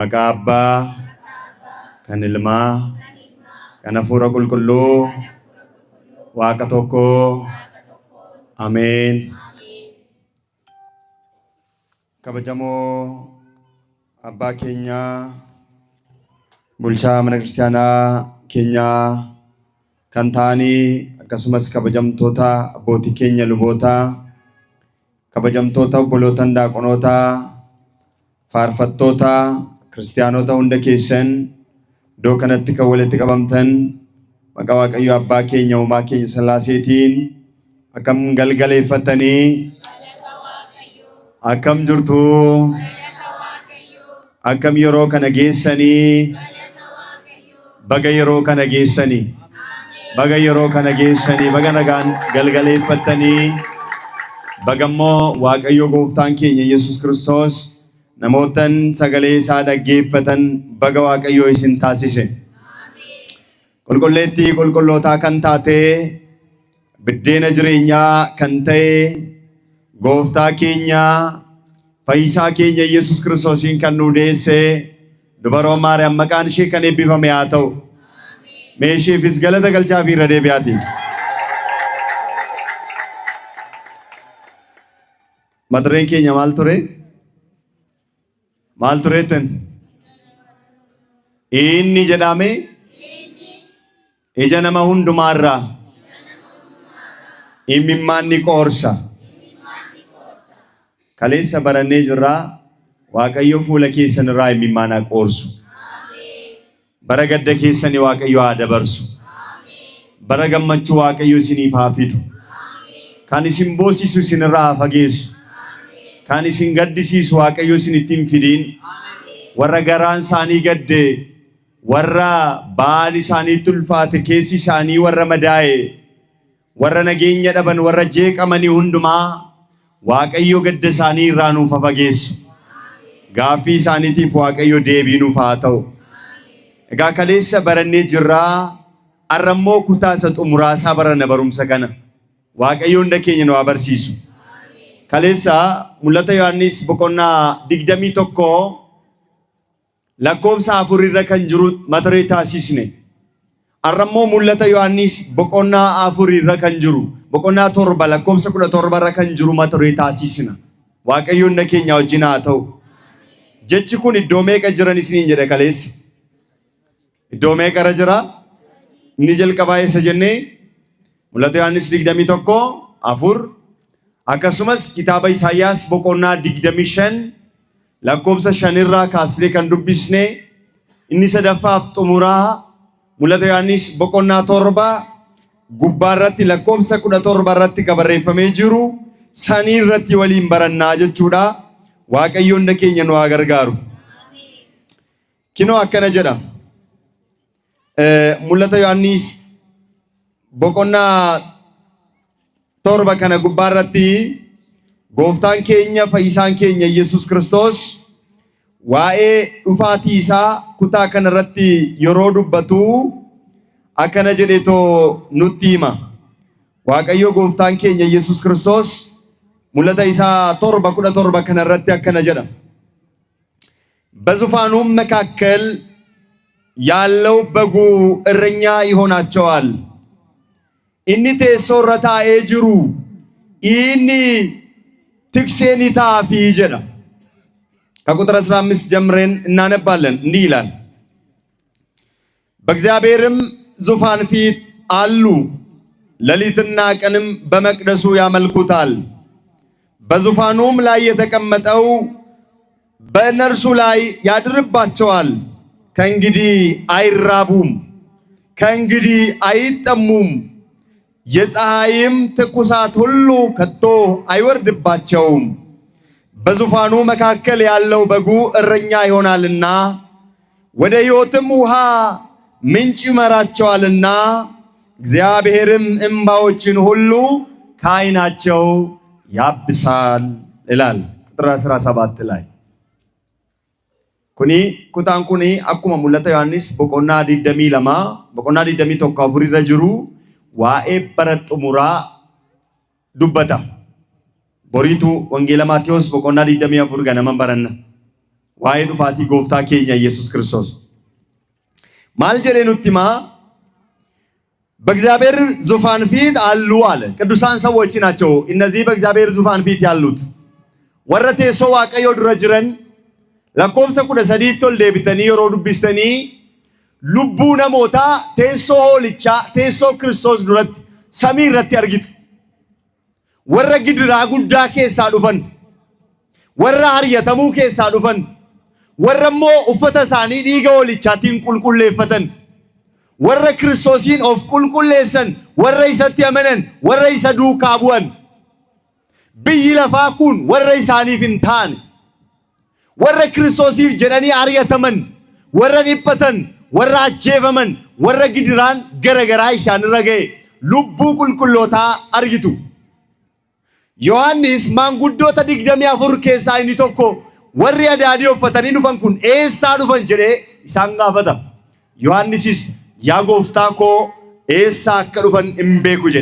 Maqaa Abbaa, kan Ilmaa, kan Hafuura Qulqulluu, Waaqa tokkoo. Ameen. Kabajamoo Abbaa keenyaa, bulchaa mana kiristaanaa keenyaa kan ta'anii, akkasumas kabajamtoota abbootii keenya lubootaa, kabajamtoota obboloota daaqonootaa, faarfattoota kiristaanota hunda keessan iddoo kanatti kan walitti qabamtan maqaa Waaqayyo Abbaa keenya uumaa keenya Sillaaseetiin akkam galgaleeffatanii, akkam jirtu, akkam yeroo kana geessanii, baga yeroo kana geessanii, baga yeroo kana geessanii, baga nagaan galgaleeffatanii, bagammoo Waaqayyo Gooftaan keenya Yesuus Kiristoos namootan sagalee isaa dhaggeeffatan baga Waaqayyo isin taasise. Qulqulleettii qulqullootaa kan taate, biddeena jireenyaa kan ta'e, Gooftaa keenya Fayyisaa keenya Yesuus Kiristoosiin kan nu deesse dubaroo Maariyaam maqaan ishee kan eebbifame haa ta'u. Mee isheefis galata galchaa fi irra deebi'aati. Mata dureen keenya maal ture? Maal tureetten? Inni jedhame ija nama hundumaarraa imimmaan ni qoorsa. Kaleessa barannee jirraa Waaqayyo fuula keessan irraa imimmaan haa qoorsu. Bara gadda keessanii Waaqayyo haa dabarsu. Bara gammachuu Waaqayyo isiniif haa fidu. Kan isin boosisu isin irraa haa fageessu. Kan isin gaddisiisu Waaqayyo isin ittiin fidiin. Warra garaan isaanii gadde, warra baali isaanii tulfaate, keessi isaanii warra madaa'e, warra nageenya dhaban, warra jeeqamanii hundumaa Waaqayyo gadda isaanii irraa nuuf haa fageessu. Gaaffii isaaniitiif Waaqayyo deebii nuuf haa ta'u. Egaa kaleessa barannee jirraa, arrammoo kutaa isa xumuraasaa baranna barumsa kana. Waaqayyo hunda keenya nu haa barsiisu. Kaleessa mul'ata Yohaannis boqonnaa 21 lakkoofsa 4 irra kan jiru mata duree taasisne. Arrammoo mul'ata Yohaannis boqonnaa 4 irra kan jiru, boqonnaa 7 lakkoofsa 17 irra kan jiru mata duree taasisna. Waaqayyo hunda keenya wajjin haa ta'u. Jechi kun iddoo meeqa jiran isiniin jedhe kaleessa? Iddoo meeqa irra jira? Inni jalqabaa eessa jennee? Mul'ata Yohaannis 21 4. Akkasumas kitaaba Isaayyaas boqonnaa 25 lakkoofsa 5 irraa kaasnee kan dubbisne. Inni sadaffaaf xumuraa mul'ata Yohaannis boqonnaa 7 gubbaa irratti lakkoofsa 17 irratti barreeffamee jiru sanii irratti waliin barannaa jechuudha. Waaqayyo hunda keenya nu haa gargaaru. Kinoo akkana jedha. Mul'ata Yohaannis boqonnaa 7 kana gubbaa irratti Gooftaan keenya Fayyisaan keenya Yesuus Kiristoos waa'ee dhufaatii isaa kutaa kana irratti yeroo dubbatu akkana jedheetoo nutti hima. Waaqayyo Gooftaan keenya Yesuus Kiristoos mul'ata isaa 7:17 kana irratti akkana jedha. በዙፋኑም መካከል ያለው በጉ እረኛ ይሆናቸዋል። ኢኒ teessoo irra taa'ee jiru inni tikseen taa'aa fi jedha. ከቁጥር 15 ጀምረን እናነባለን። እንዲህ ይላል፣ በእግዚአብሔርም ዙፋን ፊት አሉ፣ ሌሊትና ቀንም በመቅደሱ ያመልኩታል። በዙፋኑም ላይ የተቀመጠው በእነርሱ ላይ ያድርባቸዋል። ከእንግዲህ አይራቡም፣ ከእንግዲህ አይጠሙም፣ የፀሐይም ትኩሳት ሁሉ ከቶ አይወርድባቸውም። በዙፋኑ መካከል ያለው በጉ እረኛ ይሆናልና ወደ ሕይወትም ውሃ ምንጭ ይመራቸዋልና እግዚአብሔርም እንባዎችን ሁሉ ከዓይናቸው ያብሳል ይላል። ቁጥር 17 ላይ ኩኒ ኩታን ኩኒ አኩማ ሙለታ ዮሐንስ boqonnaa 22 boqonnaa 21 afur irra jiru waa'ee bara xumuraa dubbata. Boriitu wangeela Maatiyos boqonnaa 24 ganaman baranna. ዋይ ዱፋቲ ጎፍታ ኬኛ ኢየሱስ ክርስቶስ ማል ጀሌኑቲማ በእግዚአብሔር ዙፋን ፊት አሉ አለ። ቅዱሳን ሰዎች ናቸው እነዚህ በእግዚአብሔር ዙፋን ፊት ያሉት። ወረቴ ሰው ዋቀዮ ድረጅረን ለኮምሰ ኩደ ሰዲቶል ደብተኒ የሮ ዱብስተኒ ልቡ ነሞታ ቴሶ ሆልቻ ቴሶ ክርስቶስ ዱረት ሰሚ ረቲ አርጊቱ ወረ ግድራ ጉዳ ኬሳ ዱፈን ወረ አርየተሙ ኬሳ ዱፈን ወረሞ ኡፈተ ሳኒ ዲገ ሆልቻቲን ቁልቁሌፈተን ወረ ክርስቶሲን ኦፍ ቁልቁሌሰን ወረ ይሰት የመነን ወረ ይሰዱ ካቡን ብይለፋኩን ወረ ይሳኒ ፍንታን ወረ ክርስቶሲፍ ጀነኒ አርየተመን ወረ ዲበተን ወረ አጀፈመን ወረ ግድራን ገረገራ ይሻን ረገ ልቡ ቁልቁሎታ አርጊቱ ዮሐንስ ማንጉዶታ ዲግደም ያፉር ኬሳ አይኒ ቶኮ ወረ ያዳዲ ኦፈተኒ ዱፈንኩን ኤሳ ዱፈን ጀዴ ኢሳንጋፈታ ዮሐንስስ ያ ጎፍታ ኮ ኤሳ ከዱፈን እምቤኩ ጀ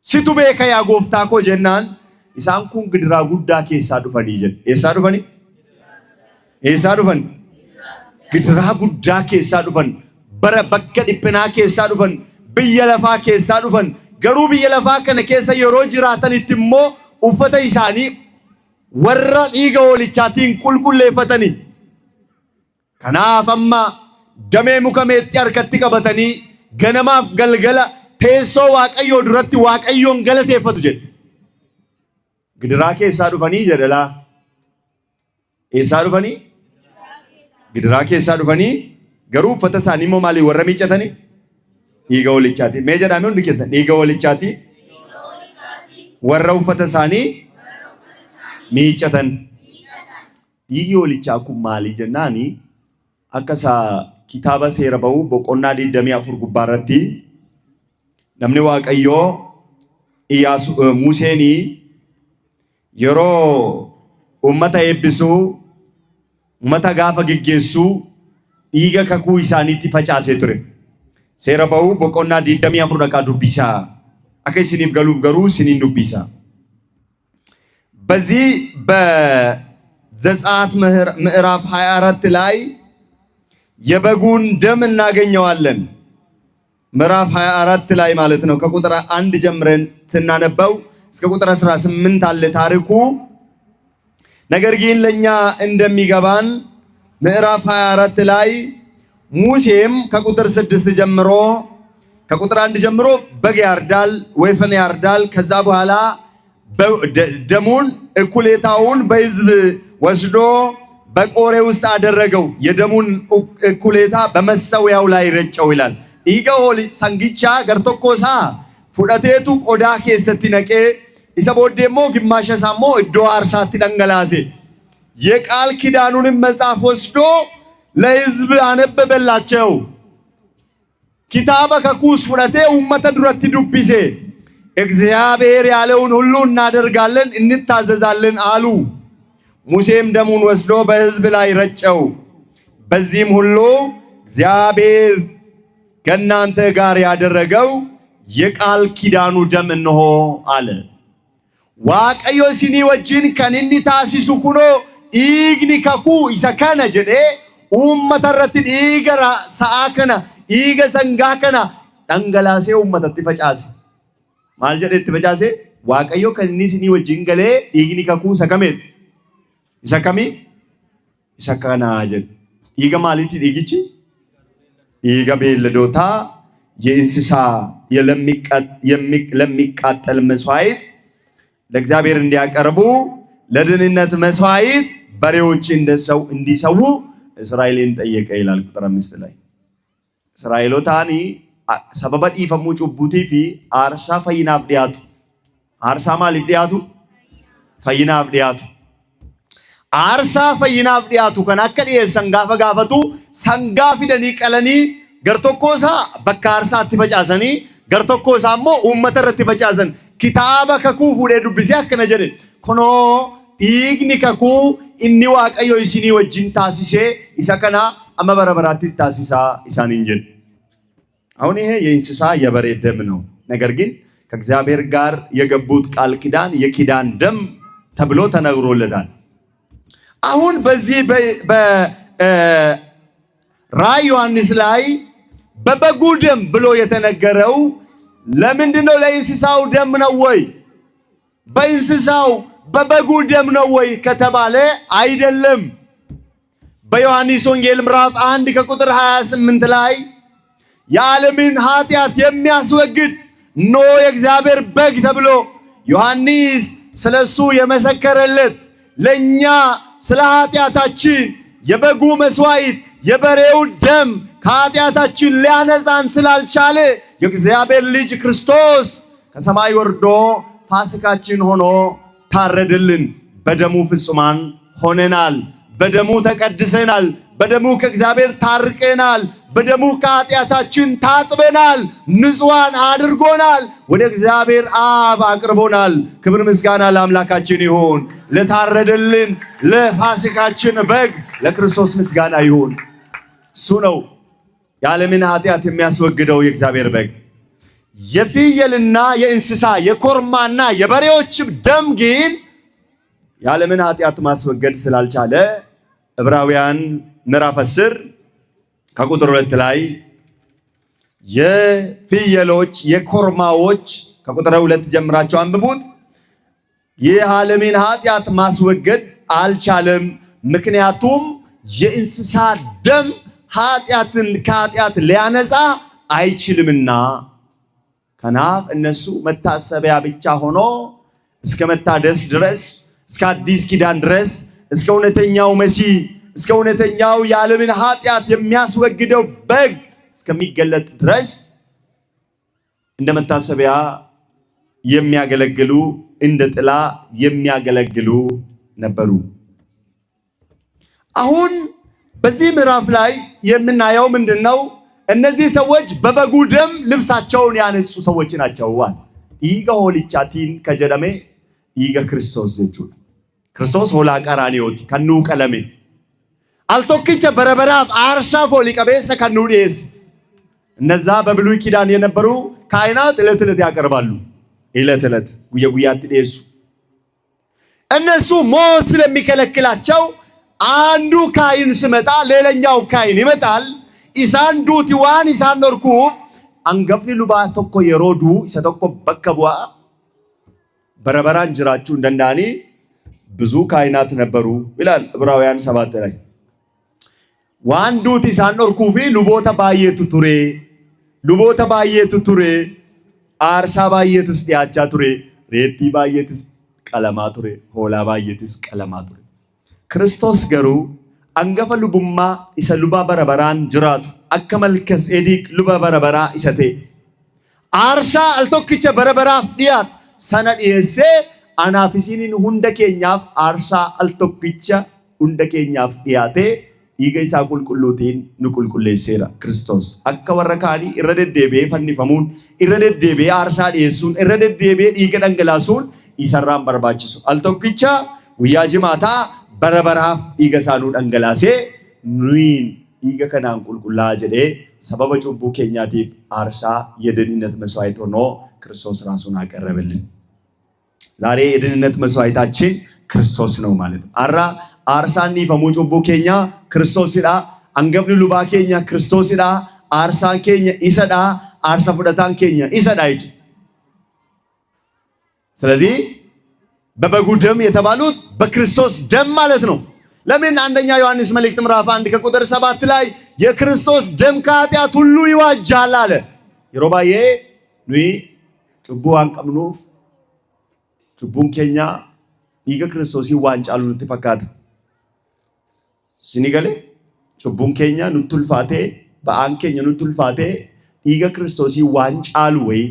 ሲቱ ቤከ ያ ጎፍታ ኮ ጀናን ኢሳንኩን ግድራ ጉዳ ኬሳ ዱፈኒ ጀ ኤሳ ዱፈኒ ኤሳ ዱፈን ግድራ ጉዳ ኬሳ ዱፈን በረ በከ ዲፕና ኬሳ ዱፈን ብየለፋ ኬሳ ዱፈን ገሩ ብየለፋ ከነ ኬሳ የሮ ጅራተን ኢትሞ ኡፈተ ኢሳኒ ወራ ዲገ ሆልቻቲን ቁልቁሌፈተኒ ከናፈማ ደሜ ሙከሜት ያርከቲ ቀበተኒ ገነማፍ ገልገላ ቴሶ ዋቀዮ ድረቲ ዋቀዮን ገለቴፈቱ ጀ ግድራ ኬሳ ዱፈኒ ጀደላ ኤሳ ዱፈኒ ግድራ ኬሳ ዱፈኒ ገሩ ፈተሳኒ ሞ ማሊ ወረ ሚጨተኒ ዲገ ሆልቻቲ ሜጀዳሚ ሁንድ ኬሳ ዲገ ሆልቻቲ ወረው ፈተሳኒ ሚጨተን ዲገ ሆልቻ ኩማሊ ጀናኒ አከሳ kitaaba seera ba'uu boqonnaa 24 gubbaarratti namni waaqayyo Iyaasu Museeni yeroo ummata eebbisu ummata gaafa geggeessu dhiiga kakuu isaaniitti facaasee ture. Seera ba'uu boqonnaa 24 dhaqaa dubbisaa akka isiniif galuuf garuu isiniin dubbisaa. በዚህ በዘጸአት ምዕራፍ 24 ላይ የበጉን ደም እናገኘዋለን። ምዕራፍ 24 ላይ ማለት ነው። ከቁጥር 1 ጀምረን ስናነበው እስከ ቁጥር 18 አለ ታሪኩ። ነገር ግን ለኛ እንደሚገባን ምዕራፍ 24 ላይ ሙሴም ከቁጥር 6 ጀምሮ ከቁጥር 1 ጀምሮ በግ ያርዳል፣ ወይፈን ያርዳል። ከዛ በኋላ ደሙን እኩሌታውን በሕዝብ ወስዶ በቆሬ ውስጥ አደረገው። የደሙን እኩሌታ በመሰዊያው ላይ ረጨው ይላል። ኢገሆል ሰንጊቻ ገርቶኮሳ ፉዳቴቱ ቆዳ ኬሰቲ ነቄ ኢሰ ቦዴሞ ግማሸ ሳሞ እዶ አርሳቲ ደንገላሴ የቃል ኪዳኑን መጽሐፍ ወስዶ ለሕዝብ አነበበላቸው። ኪታበ ከኩስ ፉዳቴ ኡመተ ዱረቲ ዱቢሴ እግዚአብሔር ያለውን ሁሉ እናደርጋለን እንታዘዛለን አሉ። ሙሴም ደሙን ወስዶ በሕዝብ ላይ ረጨው። በዚህም ሁሉ እግዚአብሔር ከእናንተ ጋር ያደረገው የቃል ኪዳኑ ደም እንሆ አለ። ዋቀዮ ሲኒ ወጅን ከንኒ ታሲሱ ኩኖ ኢግኒ ከኩ ኢሰከነ ጀዴ ኡመተረት ኢገራ ሰአከና ኢገ ሰንጋከና ደንገላሴ ኡመተት ፈጫሴ ማል ጀዴት ፈጫሴ ዋቀዮ ከንኒ ሲኒ ወጅን ገሌ ኢግኒ ከኩ ሰከሜ Isakami isakana jed iga maliti digichi iga beledota የእንስሳ ለሚቃጠል መስዋዕት ለእግዚአብሔር እንዲያቀርቡ ለድህነት መስዋዕት በሬዎች እንደሰው እንዲሰው እስራኤልን ጠየቀ ይላል ቁጥር 5 ላይ እስራኤሎታኒ ሰበበ ዲፈሙ ጩቡቲ ፊ አርሳ ፈይናፍ ዲያቱ አርሳ ማለት ዲያቱ ፈይናፍ ዲያቱ አርሳ ፈይናፍ ዲያቱ ከናከዲ ሰንጋፈ ጋፈቱ ሰንጋፊ ደኒ ቀለኒ ገርቶኮሳ በካርሳ አትፈጫሰኒ ገርቶኮሳሞ ኡመተረት ፈጫሰን ኪታበ ከኩ ሁዴ ዱብሲያ ከነጀደ ኮኖ ዲግኒ ከኩ ኢኒ ዋቀዮ ኢሲኒ ወጅን ታሲሴ ኢሰከና አመበረበራት ታሲሳ ኢሳኒንጀን አሁን ይሄ የእንስሳ የበሬ ደም ነው። ነገር ግን ከእግዚአብሔር ጋር የገቡት ቃል ኪዳን የኪዳን ደም ተብሎ ተነግሮለታል። አሁን በዚህ በራዕየ ዮሐንስ ላይ በበጉ ደም ብሎ የተነገረው ለምንድነው? ለእንስሳው ደም ነው ወይ? በእንስሳው በበጉ ደም ነው ወይ ከተባለ አይደለም። በዮሐንስ ወንጌል ምዕራፍ 1 ከቁጥር 28 ላይ የዓለምን ኃጢአት የሚያስወግድ ኖ የእግዚአብሔር በግ ተብሎ ዮሐንስ ስለሱ የመሰከረለት ለኛ ስለ ኃጢአታችን የበጉ መስዋዕት የበሬው ደም ከኃጢአታችን ሊያነጻን ስላልቻለ የእግዚአብሔር ልጅ ክርስቶስ ከሰማይ ወርዶ ፋሲካችን ሆኖ ታረደልን። በደሙ ፍጹማን ሆነናል። በደሙ ተቀድሰናል። በደሙ ከእግዚአብሔር ታርቀናል። በደሙ ከኃጢአታችን ታጥበናል። ንጹሃን አድርጎናል። ወደ እግዚአብሔር አብ አቅርቦናል። ክብር ምስጋና ለአምላካችን ይሁን። ለታረደልን ለፋሲካችን በግ ለክርስቶስ ምስጋና ይሁን። እሱ ነው የዓለምን ኃጢአት የሚያስወግደው የእግዚአብሔር በግ። የፍየልና የእንስሳ የኮርማና የበሬዎች ደም ግን የዓለምን ኃጢአት ማስወገድ ስላልቻለ ዕብራውያን ምዕራፍ 10 ከቁጥር 2 ላይ የፍየሎች የኮርማዎች ከቁጥር 2 ጀምራችሁ አንብቡት። የዓለምን ኃጢአት ማስወገድ አልቻለም፣ ምክንያቱም የእንስሳ ደም ኃጢአትን ከኃጢአት ሊያነጻ አይችልምና ከናፍ እነሱ መታሰቢያ ብቻ ሆኖ እስከ መታደስ ድረስ እስከ አዲስ ኪዳን ድረስ እስከ እውነተኛው መሲህ እስከ እውነተኛው የዓለምን ኃጢአት የሚያስወግደው በግ እስከሚገለጥ ድረስ እንደ መታሰቢያ የሚያገለግሉ እንደ ጥላ የሚያገለግሉ ነበሩ። አሁን በዚህ ምዕራፍ ላይ የምናየው ምንድነው? እነዚህ ሰዎች በበጉ ደም ልብሳቸውን ያነጹ ሰዎች ናቸው። ኢገ ሆሊቻቲን ከጀደሜ ኢገ ክርስቶስ ዘቹ ክርስቶስ ሆላ ቀራኒዮቲ ከኑ ቀለሜ አልቶክቸ በረበራፍ አርሻ ፎሊ ቀቤሰ ከኑ ዲስ እነዛ በብሉይ ኪዳን የነበሩ ካህናት ዕለት ዕለት ያቀርባሉ። ዕለት ዕለት ጉያት ዲሱ እነሱ ሞት ስለሚከለክላቸው አንዱ ካህን ሲመጣ ሌላኛው ካህን ይመጣል። ኢሳን ዱቲዋን ኢሳን ኖርኩፍ አንገፍኒ ሉባ ቶኮ የሮዱ ኢሰቶኮ በከቧ በረበራን ጅራቹ እንደንዳኒ ብዙ ካህናት ነበሩ ይላል ዕብራውያን 7 ላይ። ዋን ዱቲ ኢሳን ኖርኩፊ ሉቦታ ባየቱ ቱሬ አርሳ ባየትስ ዲያቻ ቱሬ ሬቲ ባየትስ ቀለማ ቱሬ ሆላ ባየትስ ቀለማ ቱሬ ክርስቶስ ገሩ አንገፈ ሉቡማ ኢሰ ሉባ በረበራን ጅራቱ አከመልከስ ኤዲቅ ሉባ በረበራ ኢሰቴ አርሻ አልቶክቸ በረበራፍ ዲያት ሰነ ዲየሴ አናፊሲኒን ሁንደ ኬኛፍ አርሻ አልቶክቸ ሁንደ ኬኛፍ ዲያቴ ኢገይሳ ቁልቁሉቲን ንቁልቁሌሴራ ክርስቶስ አከወረካኒ ኢረደደቤ ፈኒፈሙን ኢረደደቤ አርሻ ዲየሱን ኢረደደቤ ዲገ ደንገላሱን ኢሰራን በርባችሱ አልቶክቸ ጉያ ጅማታ በረበራፍ ኢገሳኑ ደንገላሴ ኑይን ኢገ ከናን ቁልቁላ ጀዴ ሰበበ ጩቡ ኬኛቲፍ አርሻ የደህንነት መስዋዕት ሆኖ ክርስቶስ ራሱን አቀረበልን። ዛሬ የደህንነት መስዋዕታችን ክርስቶስ ነው ማለት ነው። አርሳኒ ፈሙ ጩቡ ኬኛ ክርስቶስ ይዳ አንገብኒ ሉባ ኬኛ ክርስቶስ ይዳ አርሳን ኬኛ ኢሰዳ አርሳ ፍደታን ኬኛ ኢሰዳ ይጭ ስለዚህ በበጉ ደም የተባሉት በክርስቶስ ደም ማለት ነው። ለምን አንደኛ ዮሐንስ መልእክት ምዕራፍ 1 ከቁጥር 7 ላይ የክርስቶስ ደም ከኃጢአት ሁሉ ይዋጃል አለ። የሮባዬ ኑይ ጩቡ አንቀምኑፍ ጩቡን ኬኛ ኢገ ክርስቶስ ይዋንጫሉ ልትፈካት ሲኒገሌ ጩቡን ኬኛ ንቱልፋቴ በአን ኬኛ ንቱልፋቴ ኢገ ክርስቶስ ይዋንጫሉ ወይ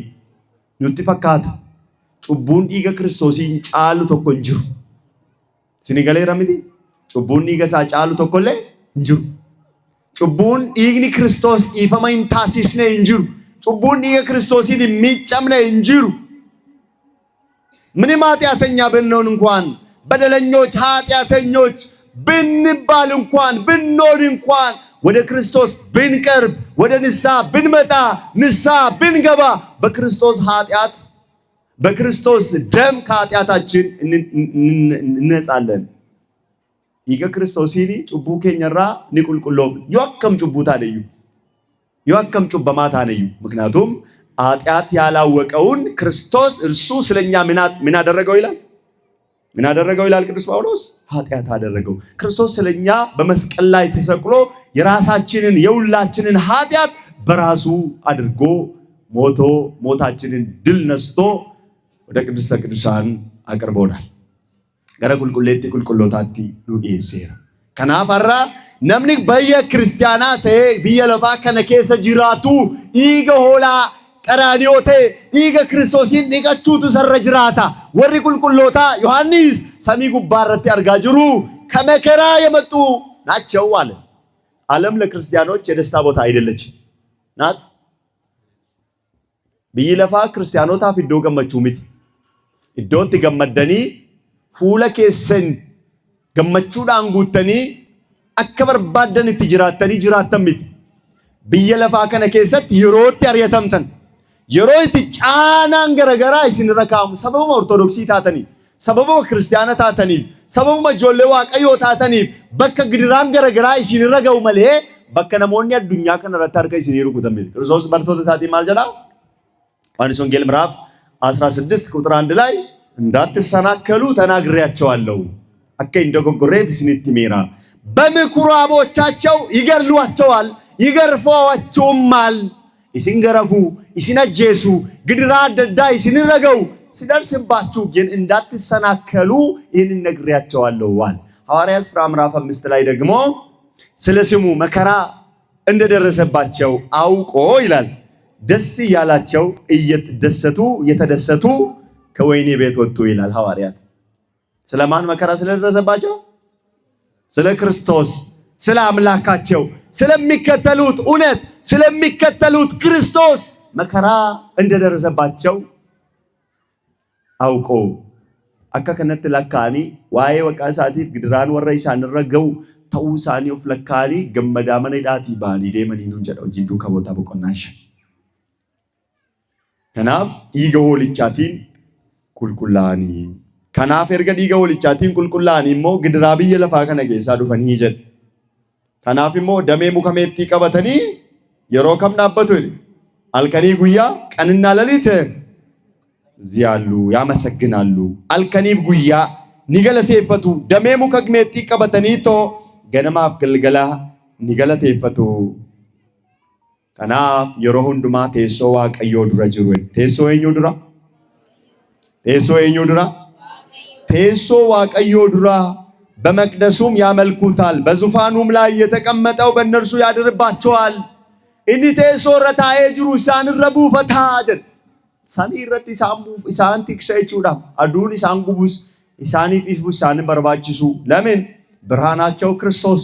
ንትፈካት ጩቡን ኢገ ክርስቶስን ጫሉ tokko እንጅሩ ሲኒገሌ ረሚቲ ጩቡን ኢገሳ ጫሉ tokkolle እንጅሩ ጩቡን ኢግኒ ክርስቶስ ኢፈማይን ታሲስነ እንጅሩ ጩቡን ኢገ ክርስቶስን ሚጨምነ እንጅሩ ምንም ኃጢአተኛ ብንሆን እንኳን በደለኞች ኃጢአተኞች ብንባል እንኳን ብንኖር እንኳን ወደ ክርስቶስ ብንቀርብ ወደ ንስሐ ብንመጣ ንስሐ ብንገባ በክርስቶስ ኃጢአት በክርስቶስ ደም ከኃጢአታችን እንነጻለን። dhiiga Kiristoosiin cubbuu keenyarraa ni qulqulloofna. Yoo akkam cubbuu taaneyyu yoo akkam cubbamaa taaneyyu ምክንያቱም ኃጢአት ያላወቀውን ክርስቶስ እርሱ ስለኛ ምን አደረገው ይላል ምን አደረገው ይላል ቅዱስ ጳውሎስ ኃጢአት አደረገው። ክርስቶስ ስለኛ በመስቀል ላይ ተሰቅሎ የራሳችንን የሁላችንን ኃጢአት በራሱ አድርጎ ሞቶ ሞታችንን ድል ነስቶ ወደ ቅድስተ ቅዱሳን አቅርቦናል። ገረ ቁልቁሌቲ ቁልቁሎታቲ ሉዲሴራ ከናፈራ ነምኒ በየክርስቲያናት ቢየለፋ ከነኬሰ ጅራቱ ኢገ ሆላ ቀራኒዮቴ ኢገ ክርስቶስን ዲቀቹቱ ሰረ ጅራታ ወሪ ቁልቁሎታ ዮሐንስ ሰሚ ጉባረቲ አርጋ ጅሩ ከመከራ የመጡ ናቸው አለ። ዓለም ለክርስቲያኖች የደስታ ቦታ አይደለች ናት። ቢየለፋ ክርስቲያኖታ ፊዶ ገመቹ ምት ኢዶት ገመደኒ ፉለ ኬሰን ገመቹዳን ጉተኒ አከበር ባደን ትጅራተኒ ጅራተምት ቢየለፋ ከነ ኬሰት ይሮት ያርየተምተን የሮይት ጫናን ገረገራ ይስንረካሙ ሰበቡ ኦርቶዶክሲ ታተኒ ሰበቡ ክርስቲያና ታተኒ ሰበቡ መጆሌ ዋቀዮ ታተኒ በከ ግድራን ገረገራ ይስንረገው መሌ በከ ነሞኒ አዱኛ ከነረታ አርከ ይስኒሩ ኩተምት ክርስቶስ በርቶተ ሳቲ ማልጀላ ዮሐንስ ወንጌል ምዕራፍ 16 ቁጥር 1 ላይ እንዳትሰናከሉ ተናግሬያቸዋለሁ አከ እንደጎጎሬ ቢስኒት ሜራ በምኩራቦቻቸው ይገርሏቸዋል ይገርፏቸውማል ይስንገረፉ ይስነጀሱ ግድራ ደዳ ይስንረገው ሲደርስባችሁ ግን እንዳትሰናከሉ ይህንን ነግሬያቸዋለሁ ዋል ሐዋርያት ሥራ ምዕራፍ 5 ላይ ደግሞ ስለ ስሙ መከራ እንደደረሰባቸው አውቆ ይላል ደስ ያላቸው እየተደሰቱ ከወይኔ ቤት ወጡ ይላል ሐዋርያት። ስለማን መከራ ስለደረሰባቸው? ስለ ክርስቶስ ስለ አምላካቸው ስለሚከተሉት እውነት ስለሚከተሉት ክርስቶስ መከራ እንደደረሰባቸው አውቆ አከከነት ለካኒ ዋይ ወቃሳቲ ግድራን ወራይሳን ረገው ተውሳኒ ፍለካኒ ገመዳ መነዳቲ ባኒ ደመኒኑ ጀዳው ጂንዱ ከቦታ በቆናሽ ከናፍ ይገውልቻቲን ቁልቁላኒ ከናፍ erga dhiiga walichaatiin qulqullaa'anii immoo gidiraa biyya lafaa kana keessaa dhufanii jedhe. Kanaaf immoo damee muka meexxii qabatanii yeroo kam dhaabbatu halkanii guyyaa ቀንና ሌሊት እዚህ ያሉ ያመሰግናሉ። halkaniif guyyaa ni galateeffatu damee muka meexxii qabatanii too ganamaaf galgala ni galateeffatu. Kanaaf yeroo hundumaa teessoo Waaqayyoo dura jiru. Teessoo eenyu dura? teessoo eenyu dura? teessoo Waaqayyoo dura በመቅደሱም ያመልኩታል በዙፋኑም ላይ የተቀመጠው በእነርሱ ያድርባቸዋል። እኒ teessoo irra taa'ee jiru isaan irra buufataa jedhe. Samii irratti isaan tiksa jechuudha. Aduun isaan gubus isaaniif ifu isaanin barbaachisu ለምን ብርሃናቸው ክርስቶስ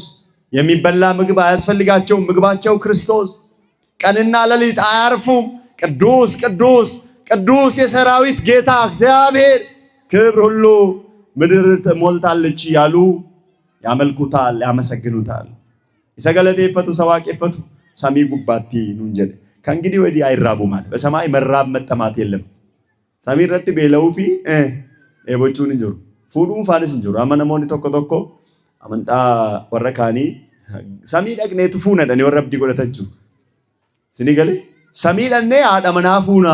የሚበላ ምግብ አያስፈልጋቸውም ምግባቸው ክርስቶስ ቀንና ሌሊት አያርፉም። ቅዱስ ቅዱስ ቅዱስ የሰራዊት ጌታ እግዚአብሔር ክብር ሁሉ ምድር ተሞልታለች ያሉ ያመልኩታል ያመሰግኑታል። ይሰገለቴፈቱ ሰዋቄፈቱ ሰሚ ጉባቲ ኑንጀደ ከእንግዲህ ወዲህ አይራቡ ማለት በሰማይ መራብ መጠማት የለም። ሰሚ ረቲ ቤለውፊ ኤቦቹን እንጀሩ ፉዱን ፋንስ እንጀሩ አመነሞኒ ቶኮ ቶኮ አመንጣ ወረካኒ ሰሚ ደቅኔቱ ፉነደኒ ወረብዲ ጎደተቹ ሲኒገለ ሰሚ ለኔ አዳመና ፉና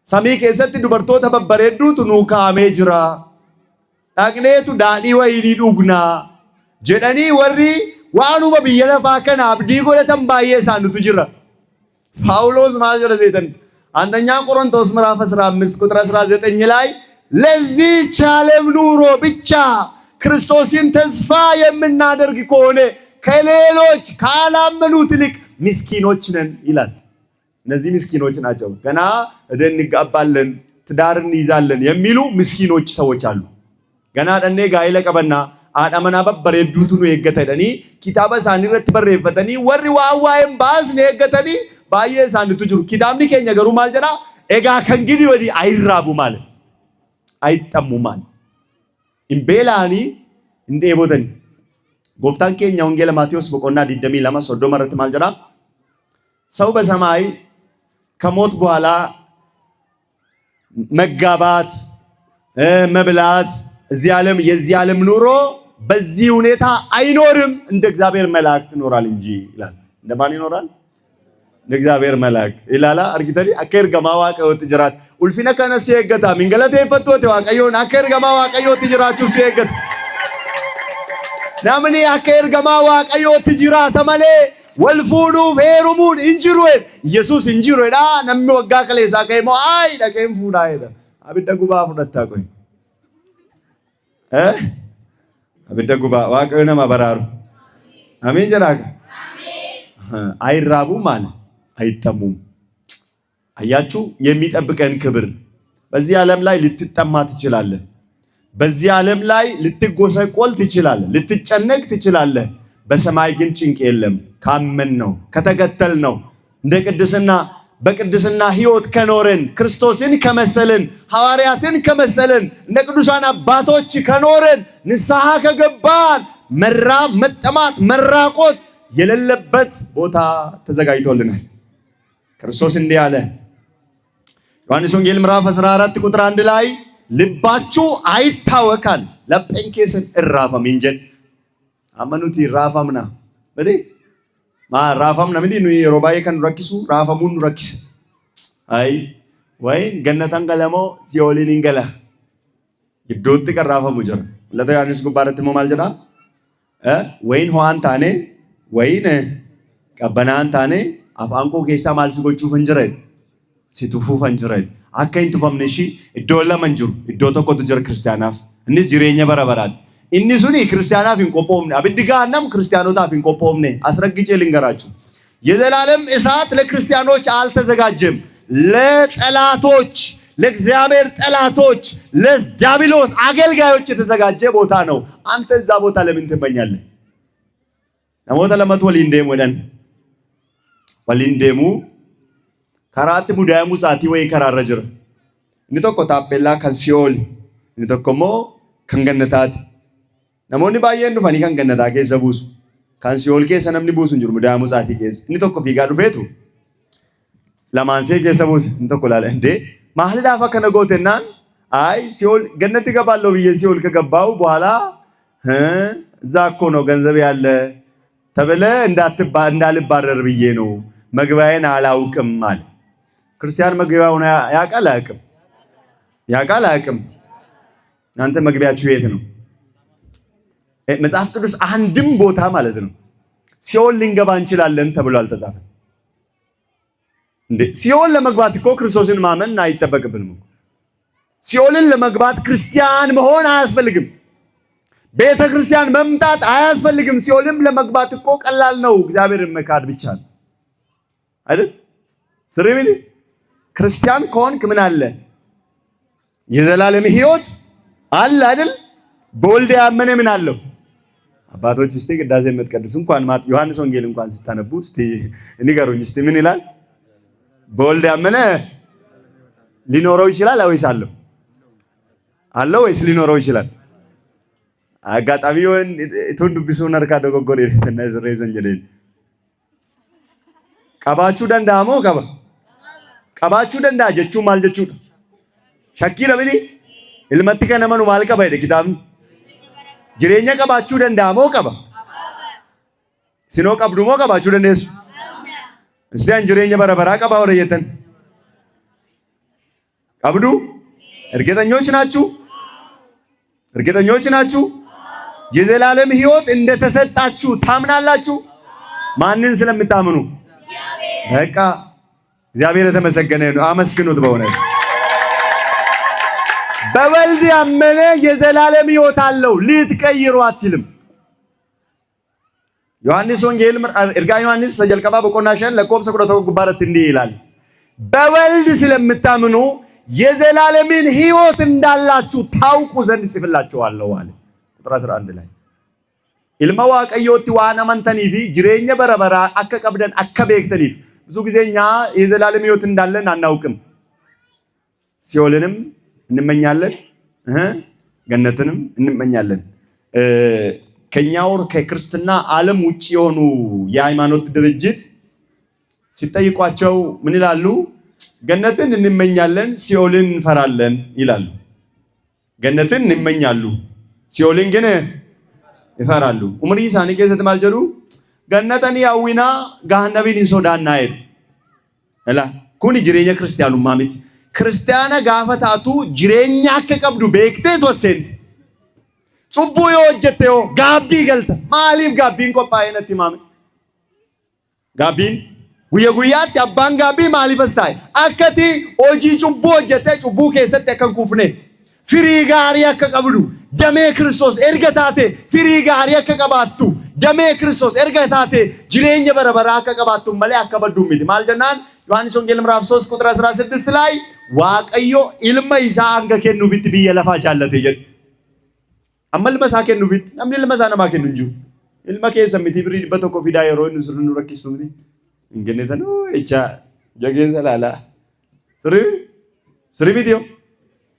ሰሚ ከሰት ዱበርቶታ በበረዱቱ ኑካሜ ጅራ ዳቅኔቱ ዳዲ ወይኒ ዱግና ጀደኒ ወሪ ዋኑመ በየለፋ ከና አብዲ ጎደተን ባየሳንቱ ጅራ ጳውሎስ ማጀረ ዘይተን አንደኛ ቆሮንቶስ ምዕራፍ 15 ቁጥር 19 ላይ ለዚህ ዓለም ኑሮ ብቻ ክርስቶስን ተስፋ የምናደርግ ከሆነ ከሌሎች ካላመኑት ይልቅ ምስኪኖች ነን ይላል። እነዚህ ምስኪኖች ናቸው። ገና እደን እንጋባለን ትዳርን ይዛለን የሚሉ ምስኪኖች ሰዎች አሉ። ገና ደኔ ጋይለ ቀበና አዳመና በበረዱቱ ነው የገተደኒ ኪታበ ሳኒረት በረፈተኒ ወሪ ዋዋይም ባስ ነው የገተኒ ባየ ሳንቱ ጅሩ ኪታብኒ ከኛ ገሩ ማልጀና ኤጋ ከንግዲ ወዲ አይራቡ ማለት አይጠሙ ማለት ኢምቤላኒ እንደ ቦተኒ ጎፍታን ከኛ ወንጌል ማቴዎስ በቆና ዲደሚ ለማ ሶዶ መረት ማልጀና ሰው በሰማይ ከሞት በኋላ መጋባት መብላት እዚህ ዓለም የዚህ ዓለም ኑሮ በዚህ ሁኔታ አይኖርም፣ እንደ እግዚአብሔር መልአክ ይኖራል እንጂ ይላል። እንደማን ይኖራል? እንደ እግዚአብሔር መልአክ ይላላ አርጊተሪ አከር ገማ ዋቀዮት ጅራት ኡልፊነ ከነስ የገታ ሚንገለቴ ፈቶት ዋቀዮን አከር ገማ ዋቀዮት ጅራቹ ሲየገት ናምኒ አከር ገማ ዋቀዮት ጅራተ ማለ ወልፉዱ ፌሩሙን እንጅሩን ኢየሱስ እንጅሩዳ ነሚ ወጋ ከሌሳ ከይሞ አይ ደከም ፉዳ ሄደ አብደ ጉባ ፍደታ ቆይ አብደ ጉባ ዋቀዮነ ማበራሩ አሜን ጀራካ አሜን አይራቡ ማለት አይጠሙም። አያችሁ የሚጠብቀን ክብር። በዚህ ዓለም ላይ ልትጠማ ትችላለህ። በዚህ ዓለም ላይ ልትጎሰቆል ትችላለህ፣ ልትጨነቅ ትችላለህ። በሰማይ ግን ጭንቅ የለም። ካመን ነው ከተከተል ነው እንደ ቅድስና በቅድስና ሕይወት ከኖርን ክርስቶስን ከመሰልን ሐዋርያትን ከመሰልን እንደ ቅዱሳን አባቶች ከኖርን ንስሐ ከገባን መራብ፣ መጠማት፣ መራቆት የሌለበት ቦታ ተዘጋጅቶልናል። ክርስቶስ እንዲህ አለ። ዮሐንስ ወንጌል ምዕራፍ 14 ቁጥር 1 ላይ ልባችሁ አይታወካል ለጴንኬስን እራፋም እንጀን አመኑቲ ራፋምና በዴ ማ ራፋምና ምንዲ ነው የሮባዬ ከን ረኪሱ ራፋሙን ረኪስ አይ ወይ ገነታን ገለሞ ሲኦልን እንገላ ይዶት ከራፋሙ ጀራ ለታ ዮሐንስ ጉባረት ሞማል ጀዳ ወይን ሆአን ታኔ ወይን ቀበናን ታኔ አፋንኮ ኬሳ ማልስ ጎቹ ፈንጅረን ሲቱፉ ፈንጅረን አከኝ ቱፈምነሺ እዶላ መንጁር እዶ ተቆጡ ጀር ክርስቲያናፍ እንስ ጅሬኛ በረበራት እኒሱኒ ክርስቲያናፍ እንቆጶምነ አብድጋናም ክርስቲያኖታፍ እንቆጶምነ አስረግጬ ልንገራችሁ የዘላለም እሳት ለክርስቲያኖች አልተዘጋጀም። ለጠላቶች ለእግዚአብሔር ጠላቶች ለዲያብሎስ አገልጋዮች የተዘጋጀ ቦታ ነው። አንተ እዛ ቦታ ለምን ትመኛለህ? ነሞተ ለመቶ ወሊንዴም ወደን ወሊንዴሙ ከራት ሙዳያሙ ጻቲ ወይ ከራረጅር ንቶኮ ታፔላ ከንሲኦል ንቶኮሞ ከንገነታት ነሞኒ ባየን ዱፋኒ ከንገነታ ኬሰ ቡሱ ከንሲኦል ኬሰ ነምኒ ቡሱ እንጅሩ ሙዳያሙ ጻቲ ኬስ ንቶኮ ፊጋ ዱፌቱ ለማንሴ ኬሰ ቡስ ንቶኮ ላለ እንዴ ማህል ዳፋ ከነጎተናን አይ ሲኦል ገነት ይገባለው ብዬ ሲኦል ከገባው በኋላ እዛ እኮ ነው ገንዘብ ያለ ተበለ እንዳልባረር ብዬ ነው መግባዬን አላውቅም ማለት ክርስቲያን መግቢያውን ያውቃል አያውቅም? ያውቃል አያውቅም? እናንተ መግቢያችሁ የት ነው? መጽሐፍ ቅዱስ አንድም ቦታ ማለት ነው ሲኦል ልንገባ እንችላለን ተብሎ አልተጻፈም እንዴ? ሲኦል ለመግባት እኮ ክርስቶስን ማመን አይጠበቅብንም። ሲኦልን ለመግባት ክርስቲያን መሆን አያስፈልግም። ቤተ ክርስቲያን መምጣት አያስፈልግም። ሲኦልም ለመግባት እኮ ቀላል ነው። እግዚአብሔርን መካድ ብቻ ነው አይደል? ስሪብሊ ክርስቲያን ከሆንክ ምን አለ? የዘላለም ሕይወት አለ አይደል? በወልድ ያመነ ምን አለው? አባቶች እስቲ ቅዳሴ የምትቀድሱ እንኳን ዮሐንስ ወንጌል እንኳን ስታነቡ እስቲ ንገሩኝ እስቲ ምን ይላል? በወልድ ያመነ ሊኖረው ይችላል ወይስ አለው? አለው ወይስ ሊኖረው ይችላል? አጋጣሚውን እቱን ዱብሱ ነርካ ደጎጎር የለና ዝሬዘን ጀለል ቀባቹ ደንዳሞ ቀባቹ ደንዳ ጀቹ ማል ጀቹ ሸኪ ለምኒ ilmatti kana manu maal qaba jedhe kitaabni jireenya qabaachuu danda'a moo qaba sinoo qabdu moo qabaachuu dandeessu istaan jireenya bara baraa qaba warra jettan qabdu እርግጠኞች ናችሁ የዘላለም ሕይወት እንደተሰጣችሁ ታምናላችሁ ማንን ስለምታምኑ በቃ እግዚአብሔር የተመሰገነ ነው አመስግኑት በእውነት በወልድ ያመነ የዘላለም ሕይወት አለው ልትቀይሩ አትችልም ዮሐንስ ወንጌል እርጋ ዮሐንስ ሰጀልቀባ በቆናሸን ለቆም ሰቁረቶ ጉባረት እንዲህ ይላል በወልድ ስለምታምኑ የዘላለምን ሕይወት እንዳላችሁ ታውቁ ዘንድ ጽፍላችኋለሁ አለ ቁጥር 11 ላይ ilma waaqayyooti waan amantaniif jireenya barabara akka qabdan akka beektaniif ብዙ ጊዜኛ የዘላለም ሕይወት እንዳለን አናውቅም ሲኦልንም እንመኛለን ገነትንም እንመኛለን ከኛው ከክርስትና ዓለም ውጪ የሆኑ የሃይማኖት ድርጅት ሲጠይቋቸው ምን ይላሉ ገነትን እንመኛለን ሲኦልን እንፈራለን ይላሉ ገነትን እንመኛሉ ሲኦልን ግን ይፈራሉ። ኡምሪ ሳኒ ከሰት ማልጀሩ ገነተኒ ያዊና ጋህነቢን እንሶዳና አይደል እላ ኩኒ ጅሬኛ ክርስቲያኑ ማሚት ክርስቲያና ጋፈታቱ ጅሬኛ ከቀብዱ በእክቴ ተወሰን ጩቡ የወጀተዮ ጋቢ ገልተ ማሊፍ ጋቢን ቆጳይነት ማሚ ጋቢን ጉየ ጉያት ያባን ጋቢ ማሊፈስታይ አከቲ ኦጂ ጩቡ ወጀተ ጩቡ ከሰት ከንኩፍኔ ፍሪ ጋር ያከቀብዱ ደሜ ክርስቶስ ኤርገታቴ ፍሪ ጋር ያከቀባቱ ደሜ ክርስቶስ ኤርገታቴ ጅሬኛ በረበራ ከቀባቱ መለ ያከበዱ ሚት ማልጀናን ዮሐንስ ወንጌል ምዕራፍ 3 ቁጥር 16 ላይ ዋቀዮ ኢልማ ኢሳ አንገከኑ ቢት ቢየለፋ ጃለተ ይጀ አመል መሳከኑ ቢት አምል መሳና ማከኑ እንጁ ኢልማ ከሰሚቲ ብሪ በተኮ ፊዳ የሮን ሱሩን ረክሱ ምን እንገነተ ነው እቻ ጀገን ሰላላ ስሪ ቪዲዮ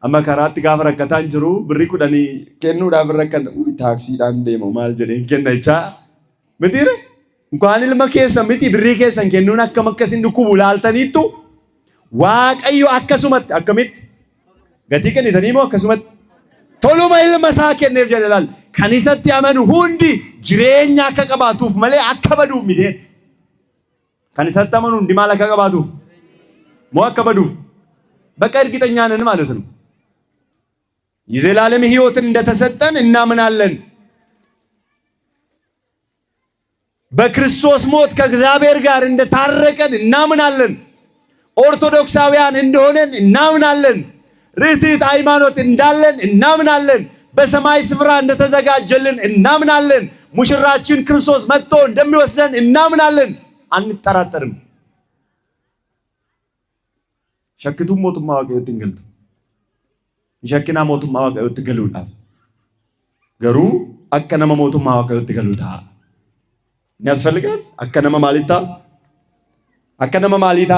አማ ካራት ጋፈረከታን ጅሩ ብሪ ኩዳኒ ከኑ ዳብረከን ታክሲ ዳን ደሞ ማል ጀደ እንገነቻ ምዲረ እንኳን ኢልማ ከሰሚቲ ብሪ ከሰን ከኑና ከመከሲን ዱኩ ቡላልተኒቱ ዋቀዮ አከሱመት አከሚት ገቲ ከኒ ተኒሞ አከሱመት ቶሎማ ኢልማ ሳከነ ይጀላል ከኒሰት ያመኑ ሁንዲ ጅሬኛ ከቀባቱፍ መለ አከበዱ ሚዴን ከኒሰት ያመኑ እንዲ ማለ ከቀባቱፍ ሞአከበዱ በቃ እርግጠኛ ነን ማለት ነው። የዘላለም ሕይወትን እንደተሰጠን እናምናለን። በክርስቶስ ሞት ከእግዚአብሔር ጋር እንደታረቀን እናምናለን። ኦርቶዶክሳውያን እንደሆነን እናምናለን። ርትዕት ሃይማኖት እንዳለን እናምናለን። በሰማይ ስፍራ እንደተዘጋጀልን እናምናለን። ሙሽራችን ክርስቶስ መጥቶ እንደሚወስደን እናምናለን። አንጠራጠርም። ሸክቱም ሞቱም ማዋቀው ትንገልቱ ሸክና ሞቱም ማዋቀው ትገሉታ ገሩ አከነመ ሞቱም ማዋቀው ትገሉታ ያስፈልጋል። አከነመ ማሊታ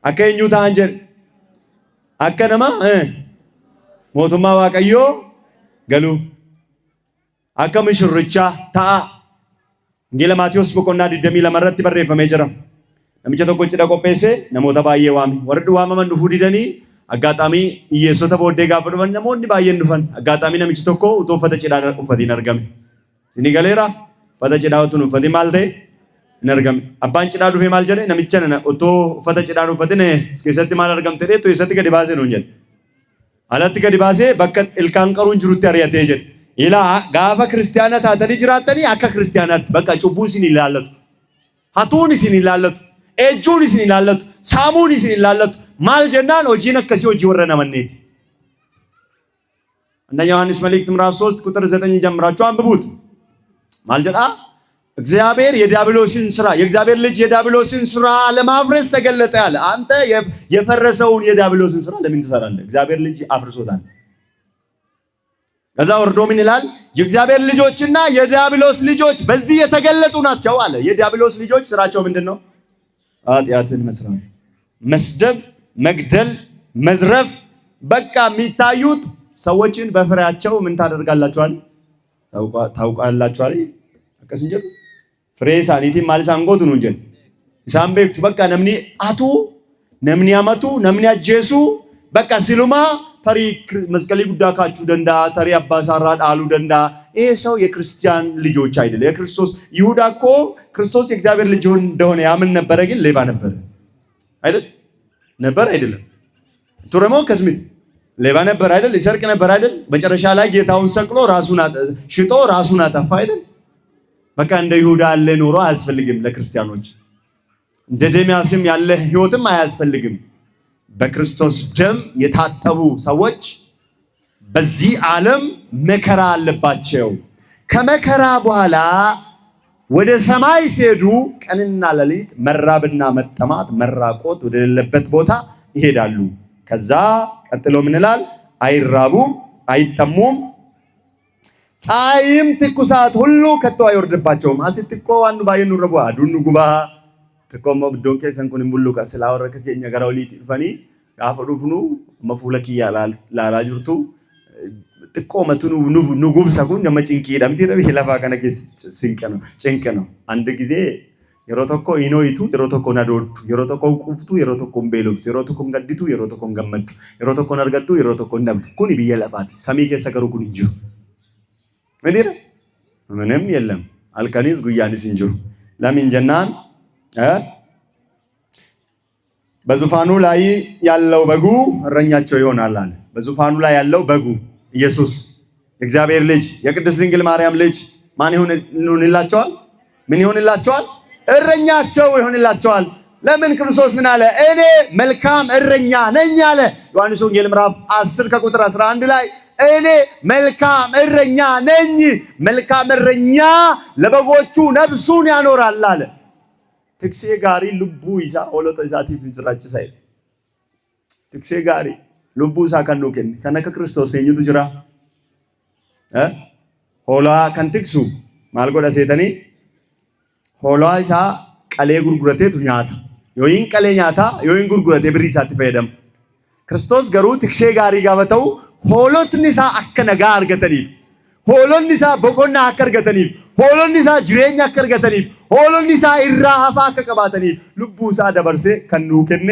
አከኙታ አንጀል አከነማ ሞቱማ ዋቀዮ ገሉ አከም ሽርቻ ታ እንጌለ ማቴዎስ በቆና ዲደሚ ለመረት በረፈ ሜጀራ ነምቸ ተቆጭ ደቆጴሴ ነሞታ ባየ ዋሚ ወርዱ ዋመመን ዱፉ ዲደኒ አጋጣሚ ኢየሱስ ተቦዴ ጋፈዱ ነሞኒ ባየን ዱፈን አጋጣሚ ነምቸ ተኮ ኡቶፈተ ጭዳ ኡፈቲን አርገም ሲኒ ገሌራ ፈተ ጭዳውቱን ኡፈቲ ማልቴ ነርገም አባን ጭዳ ዱፌ ማልጀለ ነምቸነ ኡቶ ፈተ ጭዳ ኡፈቲን እስከሰት ማል አርገም ተዴቶ ይሰት ገዲባሴ ነው እንጀል አለት ገዲባሴ በከት ኢልካን ቀሩን ጅሩት ያሪያቴ ይጀል ኢላ ጋፈ ክርስቲያናት አተኒ ጅራተኒ አከ ክርስቲያናት በቃ ጩቡሲን ይላለቱ ሀቱኒሲን ይላለቱ ኤጁኒሲን ይላለቱ ሳሙኒሲን ይላለቱ ማልጀናን ኦጂነ ከሲ ኦጂ ወረና መኔት አንደኛ ዮሐንስ መልእክት ምዕራፍ 3 ቁጥር 9 ጀምራችሁ አንብቡት። ማልጀና እግዚአብሔር የእግዚአብሔር ልጅ የዲያብሎስን ስራ ለማፍረስ ተገለጠ ያለ አንተ የፈረሰውን የዲያብሎስን ስራ ለምን ትሰራለህ? እግዚአብሔር ልጅ አፍርሶታል። ከዛ ወርዶ ምን ይላል? የእግዚአብሔር ልጆችና የዲያብሎስ ልጆች በዚህ የተገለጡ ናቸው አለ። የዲያብሎስ ልጆች ስራቸው ምንድነው? ኃጢአትን መስራት፣ መስደብ፣ መግደል፣ መዝረፍ በቃ የሚታዩት ሰዎችን በፍሬያቸው ምን ታደርጋላችኋል? ታውቃላችኋል። አቀስንጀ ፍሬ ሳኒቲ ማለት አንጎቱ ነው እንጂ ሳምቤክቱ በቃ ነምኒ አቱ ነምኒ አመቱ ነምኒ አጀሱ በቃ ሲሉማ ተሪ መስቀሊ ጉዳካቹ ደንዳ ተሪ አባሳራ ዳሉ ደንዳ ይሄ ሰው የክርስቲያን ልጆች አይደለም። የክርስቶስ ይሁዳ እኮ ክርስቶስ የእግዚአብሔር ልጅ እንደሆነ ያምን ነበር፣ ግን ሌባ ነበር አይደለም። ቱረሞን ከስሚት ሌባ ነበር አይደል? ይሰርቅ ነበር አይደል? መጨረሻ ላይ ጌታውን ሰቅሎ ራሱን ሽጦ ራሱን አጠፋ አይደል? በቃ እንደ ይሁዳ ያለ ኑሮ አያስፈልግም ለክርስቲያኖች። እንደ ደሚያስም ያለ ህይወትም አያስፈልግም። በክርስቶስ ደም የታጠቡ ሰዎች በዚህ ዓለም መከራ አለባቸው። ከመከራ በኋላ ወደ ሰማይ ሲሄዱ ቀንና ሌሊት መራብና መጠማት መራቆት ወደሌለበት ቦታ ይሄዳሉ። ከዛ ቀጥሎ ምን ይላል? አይራቡም፣ አይጠሙም፣ ፀሐይም ትኩሳት ሁሉ ከቶ አይወርድባቸውም። አሲትኮ ዋኑ ባየኑ ረቡ አዱኑ ጉባ ተቆሞ ዶንኬ ሰንኩን ሙሉ ከስላወረከ ከኛ ጋራው ሊጥፈኒ አፈዱፍኑ መፉለክ ያላል ላላጅርቱ ጥቆመቱኑ ንጉብ ሰጉን ነመጭንቂ ዳምቲ ረብ ሄላፋ ከነከ ጭንቅ ነው። አንድ ጊዜ የሮቶኮ ኢኖይቱ የሮቶኮ ናዶዱ የሮቶኮ ቁፍቱ የሮቶኮ ቤሎፍቱ የሮቶኮ ገዲቱ የሮቶኮ ገመዱ የሮቶኮ ነርገቱ የሮቶኮ እንደም ኩኒ ቢየለፋት ሰሚ ከሰከሩ ኩኒ ጅሩ እንዴ ምንም የለም። አልከኒስ ጉያኒስ እንጅሩ ለምን ጀናን በዙፋኑ ላይ ያለው በጉ እረኛቸው ይሆናል አለ። በዙፋኑ ላይ ያለው በጉ ኢየሱስ የእግዚአብሔር ልጅ የቅድስት ድንግል ማርያም ልጅ ማን ይሆንላቸዋል? ምን ይሆንላቸዋል? እረኛቸው ይሆንላቸዋል። ለምን? ክርስቶስ ምን አለ? እኔ መልካም እረኛ ነኝ አለ። ዮሐንስ ወንጌል ምዕራፍ 10 ከቁጥር 11 ላይ እኔ መልካም እረኛ ነኝ፣ መልካም እረኛ ለበጎቹ ነፍሱን ያኖራል አለ። ትክሴ ጋሪ ልቡ ይሳ ኦሎተ ይሳቲፍ እንጅራች ሳይ ትክሴ ጋሪ ልቡ ይሳ ከኑከን ከነከ ክርስቶስ የኝቱ ጅራ ሆላ ከንትክሱ ማልጎዳ ሴተኒ ሆላ ይሳ ቀሌ ጉርጉረቴቱ ኛታ ዮይን ቀሌ ኛታ ዮይን ጉርጉረቴ ብሪሳት ፈየደም ክርስቶስ ገሩ ትክሴ ጋሪ ጋበተው ሆሎትን ይሳ አከነጋ አርገተኒ ሆሎን ይሳ በቆና አከርገተኒ ሆሎን ይሳ ጅሬኛ አከርገተኒ ሆሎን ይሳ ኢራሃፋ ከቀባተኒ ልቡ ይሳ ደበርሴ ከኑከነ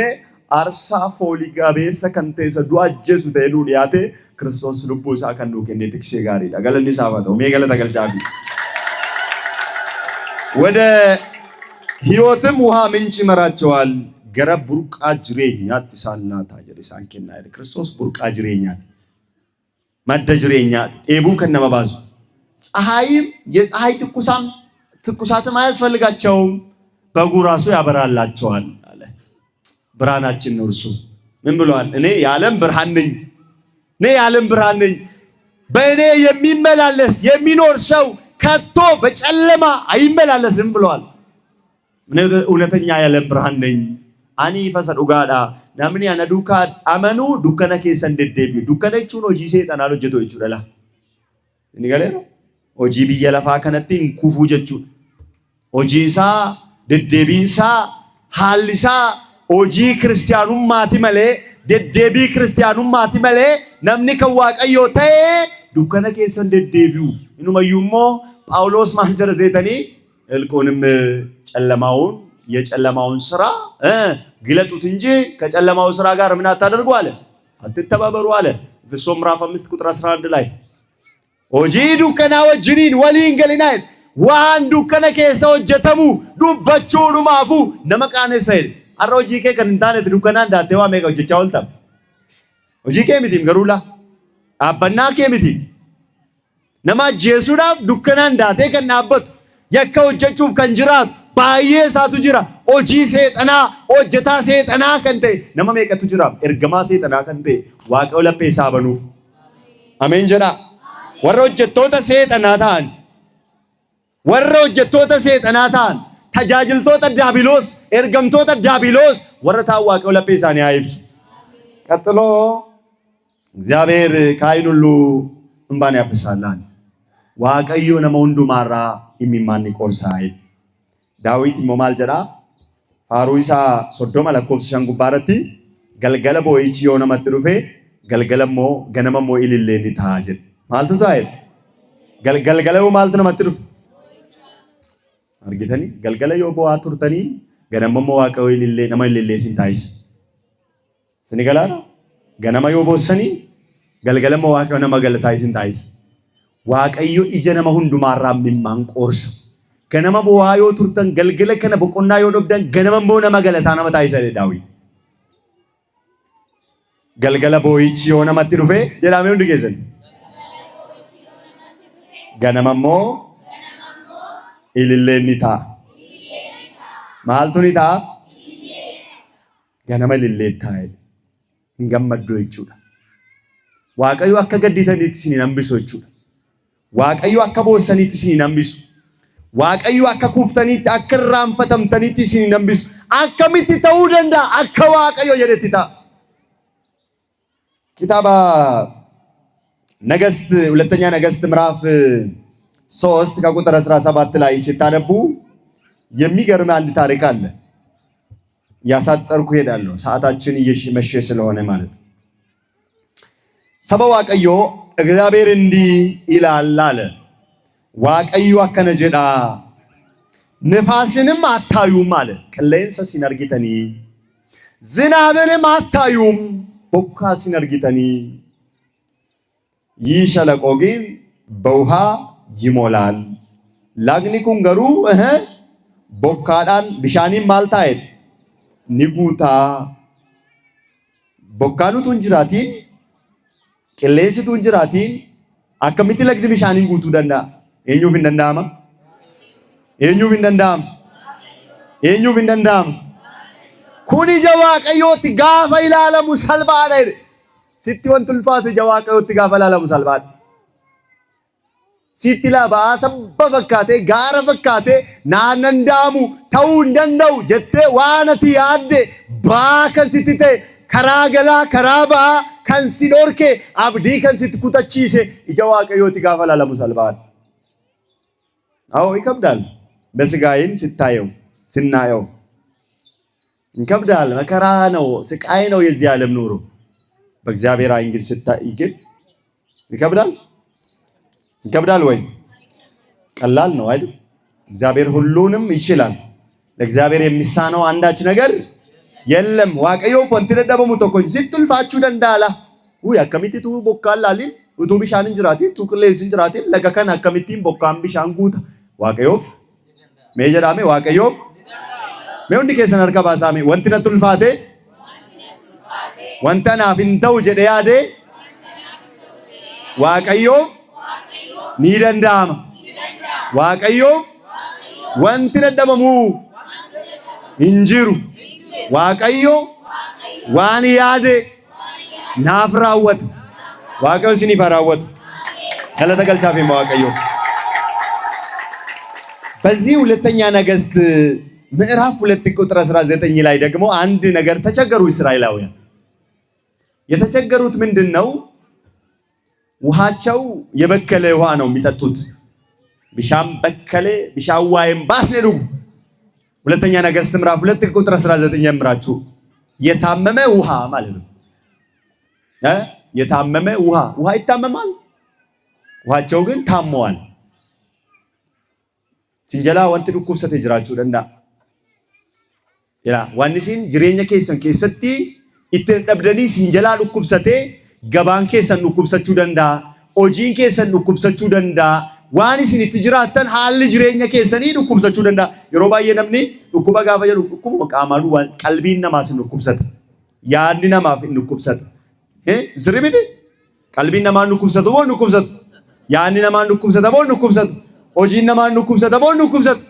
አርሳ ፎሊ ጋቤሰ ከንቴሰ ዱአጀሱ ተሉ ዲያቴ ክርስቶስ ልቡ ይሳ ከኑከነ ትክሴ ጋሪ ዳገለኒ ሳባተው ሜገለ ተገልጫፊ ወደ ሕይወትም ውሃ ምንጭ ይመራቸዋል። ገረብ ቡርቃ ጅሬኛት ሳላታ ጀሪሳን ከና ክርስቶስ ቡርቃ ጅሬኛት ማደ ጅሬኛት ኤቡ ከነመባዙ ፀሐይም የፀሐይ ትኩሳትም አያስፈልጋቸውም፣ በጉ ራሱ ያበራላቸዋል አለ። ብርሃናችን ነው እርሱ። ምን ብሏል? እኔ የዓለም ብርሃን ነኝ፣ እኔ የዓለም ብርሃን ነኝ። በእኔ የሚመላለስ የሚኖር ሰው ከቶ በጨለማ አይመላለስም ብሏል። እውነተኛ የዓለም ብርሃን ነኝ። አኒ ፈሰ ዱጋዳ ናምኒ አነዱካ አመኑ ዱከነ ኬሰን ደደቢ ዱከነቹን ሆጂ ሰይጣን አልሆጀቶ ይቹደላ እኒ ገሌሮ ሆጂ ቢየለፋ ከነቲን ኩፉ ጀቹ ሆጂሳ ደደቢሳ ሐልሳ ሆጂ ክርስቲያኑማቲ መሌ ደደቢ ክርስቲያኑማቲ መሌ ናምኒ ከዋቀዮ ተይ ዱከነ ኬሰን ደደቢው ኢኑመዩሞ ጳውሎስ ማንጀረ ዘይተኒ እልቁንም ጨለማውን የጨለማውን ስራ ግለጡት እንጂ ከጨለማው ስራ ጋር ምን አታደርጉ አለ፣ አትተባበሩ አለ። ኤፌሶን ምዕራፍ 5 ቁጥር 11 ላይ ሆጂ ዱከና ወጅኒን ወሊን ገሊናይ ዋን ዱከነ ኬሰ ሆጀተሙ ዱበቹ ዱማፉ ነመቃነ ሰይድ አሮጂ ከ ከንታነ ዱከና እንዳተዋ ሜጋ ሆጀቻ ወልታም ሆጂ ከ ሚቲም ገሩላ አበና ከ ሚቲም ነማ ጄሱዳፍ ዱከና እንዳተ ከናበት የከ ሆጀቹፍ ከንጅራት ባዬ ሳቱ ጅራ ሆጂ ሰይጣና ሆጀታ ሰይጣና ከንተ ነማ ሜቀቱ ጅራ ኤርገማ ሰይጣና ከንተ ዋቀው ለፔሳ በኑፍ አሜን ጀና ወሮ ሆጀቶታ ሰይጣና ታን ወሮ ሆጀቶታ ሰይጣና ታን ተጃጅልቶታ ዳቢሎስ ኤርገምቶታ ዳቢሎስ ወረታ ዋቀው ለፔሳን ያይብስ ቀጥሎ እግዚአብሔር ካይን ሁሉ እንባን ያብሳላል። ዋቀዩ ነመውንዱ ማራ የሚማን ቆርሳይ ዳዊት ሞማል ጀዳ ፋሩይሳ ሶዶማ ለኮብስ ሸንጉባረቲ ገልገለ ቦይቺ ዮነ መጥሩፌ ገልገለሞ ገነመሞ ኢልሌኒ ታጀ ማልቱ ታይ ገልገለው ማልቱ ነው መጥሩፍ አርጊተኒ ገልገለ ዮቦ አቱርተኒ ገነመሞ ዋቀው ኢልሌ ነማ ኢልሌ ሲንታይስ ስኒገላራ ገነማ ዮቦ ሰኒ ገልገለሞ ዋቀው ነማ ገለታይ ሲንታይስ ዋቀዩ ኢጀነማ ሁንዱማራ ሚማን ቆርስ ገነማ ቦሃዮ ቱርተን ገልገለ ከነ በቆና ዮዶብደን ገነማ ቦነ መገለታ ነው ታይሰለ ዳዊት ገልገለ ቦይቺ ዮነ መጥሩፌ የዳሜው እንድገዘን ገነማሞ ኢልሌኒታ ማልቱኒታ ገነማ ኢልሌታይ እንገመዶ ይቹዳ ዋቀዩ አከገዲተኒት ሲነምብሶቹ ዋቀዩ አከቦሰኒት ሲነምብሱ ዋቀዩ አከኩፍተኒት አከራንፈተምተኒት ሲነምብሱ አከሚት ተውደንዳ አከዋቀዮ የደቲታ ኪታባ ነገስት ሁለተኛ ነገስት ምዕራፍ 3 ከቁጥር 17 ላይ ሲታነቡ የሚገርም አንድ ታሪክ አለ። ያሳጠርኩ ሄዳለሁ ሰዓታችን እየመሸ ስለሆነ ማለት ሰባ ዋቀዮ እግዚአብሔር እንዲህ ይላል አለ። ዋቀዩ አከነ ጀዳ ንፋስንም አታዩም አለ። ቀለይንሰ ሲነርጊተኒ ዝናብንም አታዩም ቦካ ሲነርጊተኒ ይህ ሸለቆ ግን በውሃ ይሞላል Lagni kun garuu bokkaadhaan bishaaniin maal taa'e ni guutaa. Bokkaanutu hin jiraatiin, qilleensitu hin jiraatiin akkamitti lagni bishaaniin guutuu danda'a? Eenyuuf hin danda'ama? Eenyuuf hin danda'ama? Eenyuuf hin danda'ama? Kun ija Waaqayyootti gaafa ilaalamu salphaadha. Sitti wanti ulfaatu ija Waaqayyootti gaafa ilaalamu salphaadha. Sitti laabaa tabba fakkaatee gaara fakkaatee naan danda'amu ta'uu hin danda'u jettee waan ati yaadde kan sitti ta'e karaa galaa karaa ba'aa kan si dhorke abdii kan sitti kutachiise ija Waaqayyootti gaafa ilaalamu salphaadha. አዎ ይከብዳል። በስጋዬን ስታየው ስናየው ይከብዳል። መከራ ነው፣ ስቃይ ነው የዚህ ዓለም ኑሮ። በእግዚአብሔር ዓይን ግን ስታይ ግን ይከብዳል። ይከብዳል ወይ? ቀላል ነው አይደል? እግዚአብሔር ሁሉንም ይችላል። ለእግዚአብሔር የሚሳነው አንዳች ነገር የለም። ዋቀዮ ፎንቲ ደደበሙ ተኮኝ ሲጥልፋችሁ ደንዳላ ወይ አከሚቲቱ ቦካላሊን utu bishaan injiraati tu qilleensi injiraati laga kan akkamittiin bokkaan bishaan guuta waaqayyoof mee jedhame waaqayyoof mee hundi keessan harka baasaame wanti natti ulfaate wanta naaf hin ta'u jedhe yaade waaqayyoof ni danda'ama. Waaqayyoof wanti dadhabamu hin jiru. Waaqayyo waan yaade naaf raawwata. waaqayyo isiniif raawwatu galata galchaaf waaqayyo በዚህ ሁለተኛ ነገሥት ምዕራፍ 2 ቁጥር 19 ላይ ደግሞ አንድ ነገር ተቸገሩ እስራኤላውያን። የተቸገሩት ምንድነው? ውሃቸው የበከለ ውሃ ነው የሚጠጡት። ቢሻም በከለ ቢሻዋይም ባስነዱ ሁለተኛ ነገሥት ምዕራፍ 2 ቁጥር 19 ጀምራችሁ የታመመ ውሃ ማለት ነው። የታመመ ውሃ ይታመማል። ውሃቸው ግን ታመዋል። ሲንጀላ ወንት ዱኩብሰተ ጅራችሁ ደንዳ ዋንሲን ጅሬኛ ኬሰን ኬሰቲ ኢትን ደብደኒ ሲንጀላ ዱኩብሰቴ ገባን ኬሰን ዱኩብሰችሁ ደንዳ ኦጂን ኬሰን ዱኩብሰችሁ ደንዳ ዋንሲን ኢትጅራተን ሀል ጅሬኛ ኬሰኒ ዱኩብሰችሁ ደንዳ የሮባየ ነምኒ ዱኩባ ጋፋ ጀሩ ዱኩባ ቃማሉ ቀልቢን ነማስን ዱኩብሰት ያንዲ ነማፍ ዱኩብሰት ስሪቢቲ ቀልቢን ነማን ዱኩብሰት ቦን ዱኩብሰት ያንዲ ነማን ዱኩብሰት ቦን ዱኩብሰት ኦጂን ነማን ዱኩብሰት ቦን ዱኩብሰት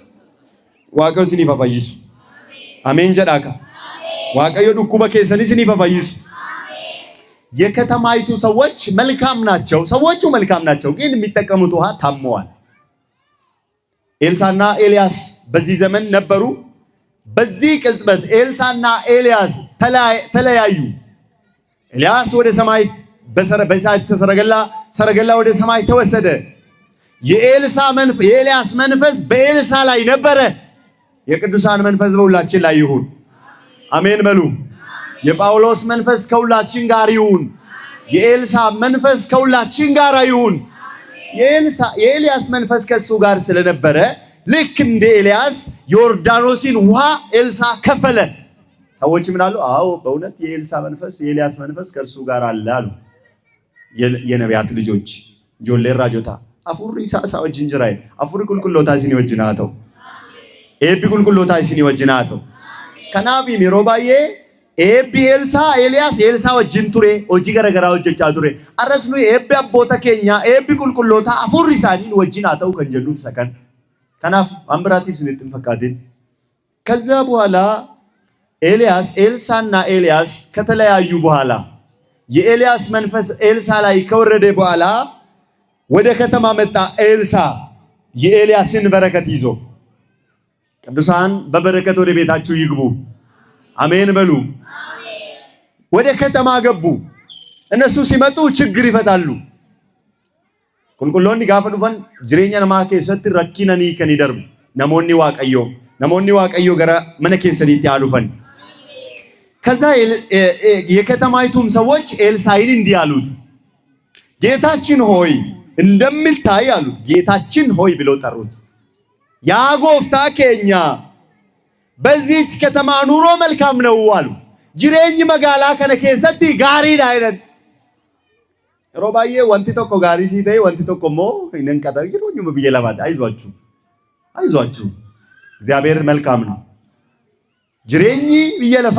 ዋቀዮ ሲኒፋ ፈይሱ አሜን ጀዳካ ዋቀዮ ዱኩባ ኬሰኒ ሲኒፋ ፈይሱ የከተማይቱ ሰዎች መልካም ናቸው። ሰዎቹ መልካም ናቸው፣ ግን የሚጠቀሙት ውሃ ታመዋል። ኤልሳና ኤልያስ በዚህ ዘመን ነበሩ። በዚህ ቅጽበት ኤልሳና ኤልያስ ተለያዩ። ኤልያስ ወደ ሰማይ በእሳት ሰረገላ ወደ ሰማይ ተወሰደ። የኤልያስ መንፈስ በኤልሳ ላይ ነበረ። የቅዱሳን መንፈስ በሁላችን ላይ ይሁን። አሜን በሉ። የጳውሎስ መንፈስ ከሁላችን ጋር ይሁን። የኤልሳ መንፈስ ከሁላችን ጋር ይሁን። የኤልያስ መንፈስ ከሱ ጋር ስለነበረ ልክ እንደ ኤልያስ ዮርዳኖስን ውሃ ኤልሳ ከፈለ። ሰዎች ምን አሉ? አዎ በእውነት የኤልያስ መንፈስ ከሱ ጋር አለ አሉ። የነቢያት ልጆች ጆሌ ራጆታ አፉሪ ሳሳው ጅንጅራይ አፉሪ ቁልቁሎታ ሲኒ ወጅናተው ኤቢ ቁልቁሎታ ሲኒ ወጅናተው ከናቢ ሚሮባዬ ኤቢ ኤልሳ ወጅን ቱሬ ኦጂ ገረገራ ወጀቻ ቱሬ አረስኑ ኤቢ አቦታ ኬኛ ኤቢ ቁልቁሎታ አፉሪ ሳኒን ወጅናተው ከንጀሉ ሰከን ከናፍ አምብራቲቭ ስንጥን ፈቃድን ከዛ በኋላ ኤልሳና ኤልያስ ከተለያዩ በኋላ የኤልያስ መንፈስ ኤልሳ ላይ ከወረደ በኋላ ወደ ከተማ መጣ ኤልሳ የኤልያስን በረከት ይዞ። ቅዱሳን በበረከት ወደ ቤታችሁ ይግቡ። አሜን በሉ። ወደ ከተማ ገቡ። እነሱ ሲመጡ ችግር ይፈታሉ። ቁልቁሎኒ ጋፈ ዱፈን ጅሬኛ ነማ ኬሰት ረኪነኒ ከኒደርቡ ነሞኒ ዋቀዮ ገራ መነ ኬሰኒት ያሉፈን ከዛ የከተማይቱም ሰዎች ኤልሳይን እንዲህ አሉት፣ ጌታችን ሆይ እንደምታይ አሉት። ጌታችን ሆይ ብለው ጠሩት። ያ ጎፍታ ኬኛ በዚህች ከተማ ኑሮ መልካም ነው አሉ። ጅሬኝ መጋላ ከነ ኬሰቲ ጋሪ ዳይነን ሮባዬ ወንቲ ቶኮ ጋሪ ሲተይ ወንቲ ቶኮ ሞ ይነንቀታ ይሩኝ ብዬ ለማት አይዟችሁ አይዟችሁ እግዚአብሔር መልካም ነው። ጅሬኝ ብየለፋ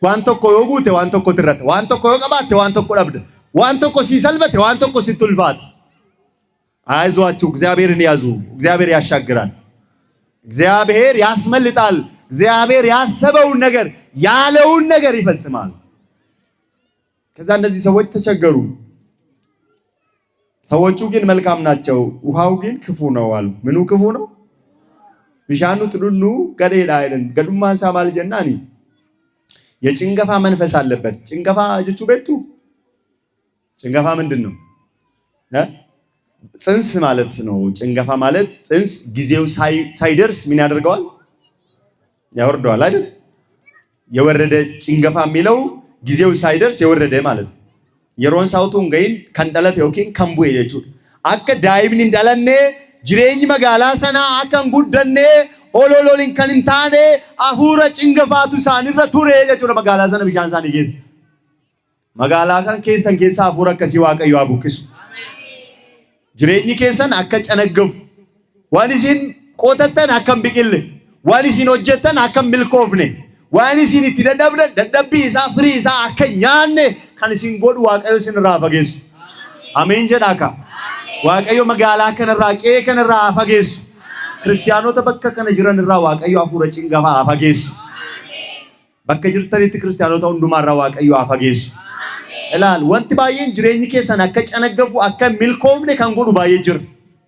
ዋንቶኮ ዮጉቴ ዋንቶኮ ትረተ ዋንቶኮ ዮቀባቴ ዋንቶኮ ዳብደ ዋንቶኮ ሲሰልበቴ ዋንቶኮ ሲቱልፋት አይዟችሁ እግዚአብሔርን ያዙ። እግዚአብሔር ያሻግራል። እግዚአብሔር ያስመልጣል። እግዚአብሔር ያሰበውን ነገር ያለውን ነገር ይፈጽማል። ከዛ እነዚህ ሰዎች ተቸገሩ። ሰዎቹ ግን መልካም ናቸው፣ ውሃው ግን ክፉ ነው አሉ። ምኑ ክፉ ነው? ቢሻኑ ትሉሉ ገደላ አይደን ገዱማን ሳማል ጀናኒ የጭንገፋ መንፈስ አለበት። ጭንገፋ እጁ ቤቱ ጭንገፋ ምንድን ነው? ጽንስ ማለት ነው። ጭንገፋ ማለት ጽንስ ጊዜው ሳይደርስ ምን ያደርገዋል? ያወርደዋል አይደል? የወረደ ጭንገፋ የሚለው ጊዜው ሳይደርስ የወረደ ማለት ነው። የሮን ሳውቱን ገይን ከንደለት ዮኪን ከምቡ የቹ አከ ዳይብን እንደለኔ ጅሬኝ መጋላ ሰና አከን ጉደኔ ኦሎሎሊን ከንንታኔ አሁረ ጭንገፋቱ ሳንረ ቱሬ የቹ መጋላ ሰና ቢሻን ሳን ይገስ መጋላ ከን ኬሰን ኬሳ አሁረ ከሲ ዋቀዩ አቡክሱ ጅሬኝ ኬሰን አከ ጨነገፉ ዋኒሲን ቆተተን አከን ቢቅል ዋኒሲን ሆጀተን አከን ሚልኮፍኔ ዋኒሲን ይትደደብደ ደደቢ ኢሳ ፍሪ ኢሳ አከኛኔ ከንሲን ጎድ ዋቀዩ ሲንራ ፈጌሱ አሜን ጀዳካ ዋቀዩ መጋላ ከነራ ቄ ከነራ ፈጌሱ ክርስቲያኖተ በከ ከነ ጅረንራ ዋቀዩ አፉረ ጭንገፋ ፈጌሱ በከ ጅርተሪት ክርስቲያኖተ ሁንዱማራ ዋቀዩ ፈጌሱ እላል ወንቲ ባየን ጅሬኝ ኬሰን አከ ጨነገፉ አከ ሚልኮምኔ ከንጎዱ ባየ ጅር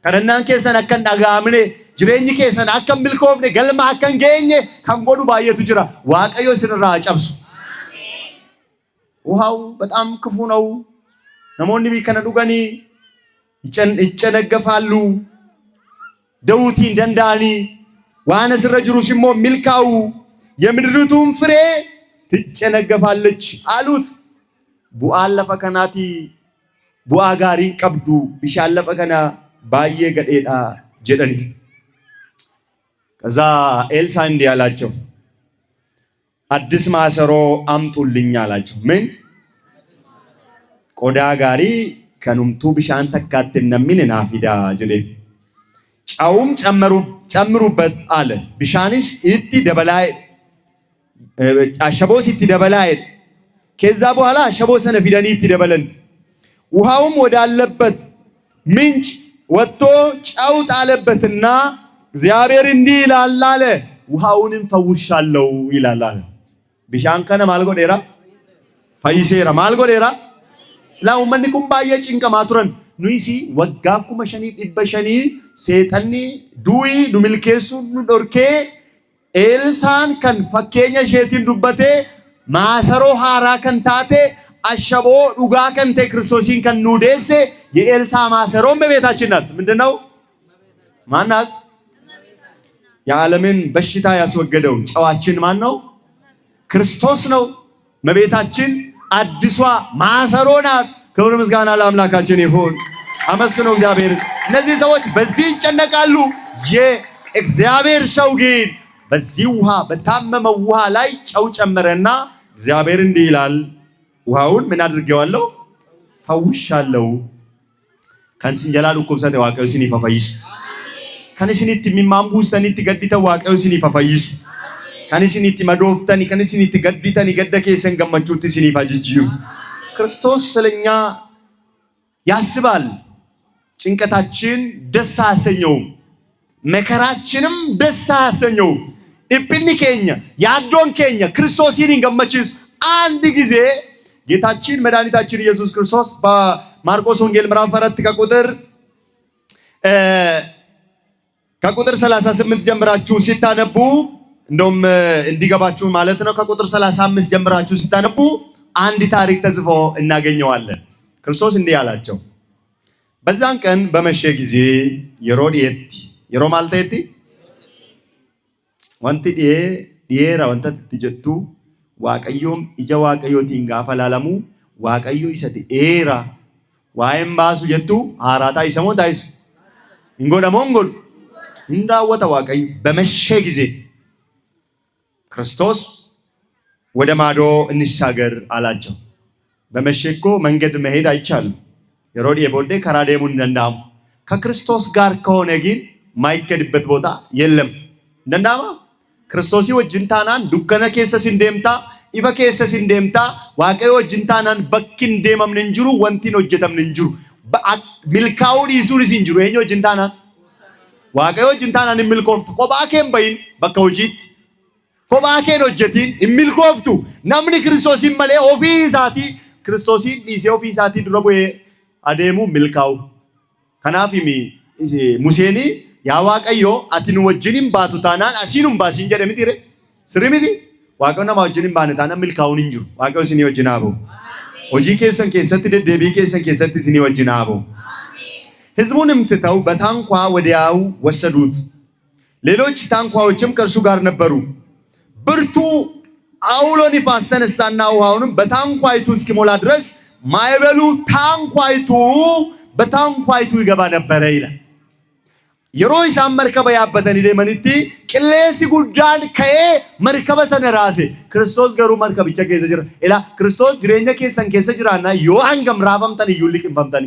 ከነናን ኬሰን አከ ዳጋምኔ ጅሬኝ ኬሰን አከ ሚልኮምኔ ገልማ አከን ገኘ ከንጎዱ ባየቱ ጅራ ዋቀዩ ሲንራ ጨብሱ ውሃው በጣም ክፉ ነው። ነሞኒ ቢከነ ዱገኒ ይጨነገፋሉ። ደውቲ እንደንዳኒ ዋነ ስረጅሩ ሲሞ ሚልካው የምድርቱም ፍሬ ትጨነገፋለች አሉት። ቡአን ለፈከናቲ ቡአ ጋሪን ቀብዱ ቢሻን ለፈከና ባየ ገዴዳ ጀደኒ ከዛ ኤልሳ እንዲህ አላቸው፣ አዲስ ማሰሮ አምጡልኝ አላቸው። ምን ቆዳ ጋሪ ከኑምቱ ቢሻን ተካተነምን ናፊዳ ጀዴ ጫውም ጨምሩበት አለ። ቢሻንስ እቲ ደበላይ አሸቦስ እቲ ደበላይ ከዛ በኋላ አሸቦ ሰነ ፊደኒ እቲ ደበለን ውሃውም ወዳለበት ምንጭ ወጥቶ ጫው ጣለበትና እግዚአብሔር እንዲህ ይላል አለ፣ ውሃውንም ፈውሻለሁ ይላል አለ። ቢሻን ከነ ማልጎ ዴራ ፈይሴራ ማልጎ ዴራ ላው መንኩም ባየ ጭንቀማ ቱረን ኑይሲ ወጋኩመ ሸኒ ዲበሸኒ ሴጠኒ ዱይ ኑሚልኬሱ ኑዶርኬ ኤልሳን ከን ፈኬኛ ሼቲን ዱበቴ ማሰሮ ሃራ ከንታቴ አሸቦ ዱጋ ከንቴ ክርስቶሲን ከን ኑዴሴ የኤልሳ ማሰሮም በቤታችን ናት። ምንድነው? ማናት? የዓለምን በሽታ ያስወገደው ጨዋችን ማን ነው? ክርስቶስ ነው። መቤታችን አዲሷ ማሰሮ ናት። ክብር ምስጋና ለአምላካችን ይሁን። አመስግኑ እግዚአብሔር። እነዚህ ሰዎች በዚህ ይጨነቃሉ። የእግዚአብሔር ሰው ግን በዚህ ውሃ በታመመው ውሃ ላይ ጨው ጨመረና እግዚአብሔር እንዲህ ይላል፣ ውሃውን ምን አድርጌዋለሁ? ፈውሻለሁ። ከንሲን ጀላሉ ኩብሰተ ዋቀዩ ሲኒ ፈፈይሱ ከንሲኒት ሚማምቡስተኒት ገዲተ ዋቀዩ ሲኒ ፈፈይሱ ከንሲኒት መዶፍተኒ ከንሲኒት ገዲተኒ ገደከ ሰንገመቹት ሲኒ ፈጅጂዩ ክርስቶስ ስለኛ ያስባል። ጭንቀታችን ደስ አያሰኘው፣ መከራችንም ደስ አያሰኘው። ኢብኒ ኬኛ ያዶን ኬኛ ክርስቶስን እንገመችስ አንድ ጊዜ ጌታችን መድኃኒታችን ኢየሱስ ክርስቶስ በማርቆስ ወንጌል ምዕራፍ 4 ከቁጥር 38 ጀምራችሁ ሲታነቡ እንደውም እንዲገባችሁ ማለት ነው። ከቁጥር 35 ጀምራችሁ ሲታነቡ አንድ ታሪክ ተጽፎ እናገኘዋለን። ክርስቶስ እንዲህ አላቸው፣ በዛን ቀን በመሸ ጊዜ የሮዲየቲ የሮማልቴቲ ወንቲ ዲየራ ወንተ ትጀቱ ዋቀዮም ኢጀ ዋቀዮቲን ጋፈላላሙ ዋቀዮ ይሰቲ ኤራ ዋይም ባሱ ጀቱ አራታ ይሰሞ ታይስ እንጎዳሞንጎል እንዳወጣ ዋቀዩ በመሸ ጊዜ ክርስቶስ ወደ ማዶ እንሻገር አላቸው። በመሸ እኮ መንገድ መሄድ አይቻልም። የሮዲ የቦዴ ከራዴሙን እንደንዳም ከክርስቶስ ጋር ከሆነ ግን ማይከድበት ቦታ የለም እንደናማ ክርስቶስ ወጅን ታናን ዱከነ ኬሰስ እንደምታ ኢፈ ኬሰስ እንደምታ ዋቀዮ ወጅን ታናን በክን ደምም እንጅሩ ወንቲን ወጀተም እንጅሩ ሚልካውን ይሱሪስ እንጅሩ የኞ ወጅን ታናን ዋቀዮ ወጅን ታናን ሚልኮፍቱ ቆባኬም በይን በከውጂት ቆባኬን ወጀቲን ሚልኮፍቱ ናምኒ ክርስቶስን መለ ኦፊሳቲ ክርስቶስን ዲሴ ኦፊሳቲ ድረቦዬ አደሙ ሚልካው ከናፊሚ ሙሴኒ ያ ዋቀዮ አቲኑ ወጅኒም ባቱ ታናን አሲኑም ባሲን ጀደ ሚቲሬ ስሪሚቲ ዋቀውና ማወጅኒም ባነታና ሚልካውን እንጅሩ ዋቀው ሲኒ ወጅናቦ ወጂ ኬሰን ኬሰት ደደቢ ኬሰን ኬሰት ሲኒ ወጅናቦ ህዝቡንም ትተው በታንኳ ወዲያው ወሰዱት። ሌሎች ታንኳዎችም ከእርሱ ጋር ነበሩ። ብርቱ አውሎ ንፋስ ተነሳና ውሃውንም በታንኳይቱ እስኪሞላ ድረስ ማዕበሉ በታንኳይቱ ይገባ ነበረ ይላል። የሮይ ሳም መርከበ ያበተን ደመንቲ ቅሌሲ ጉዳን ከኤ መርከበ ሰነራሴ ክርስቶስ ገሩ መርከብ ብቻ ከዘ ጅራ ኢላ ክርስቶስ ድሬኛ ከሰን ከሰ ጅራና ዮ አንገም ራፈምተን ይውልቅ ፈምተን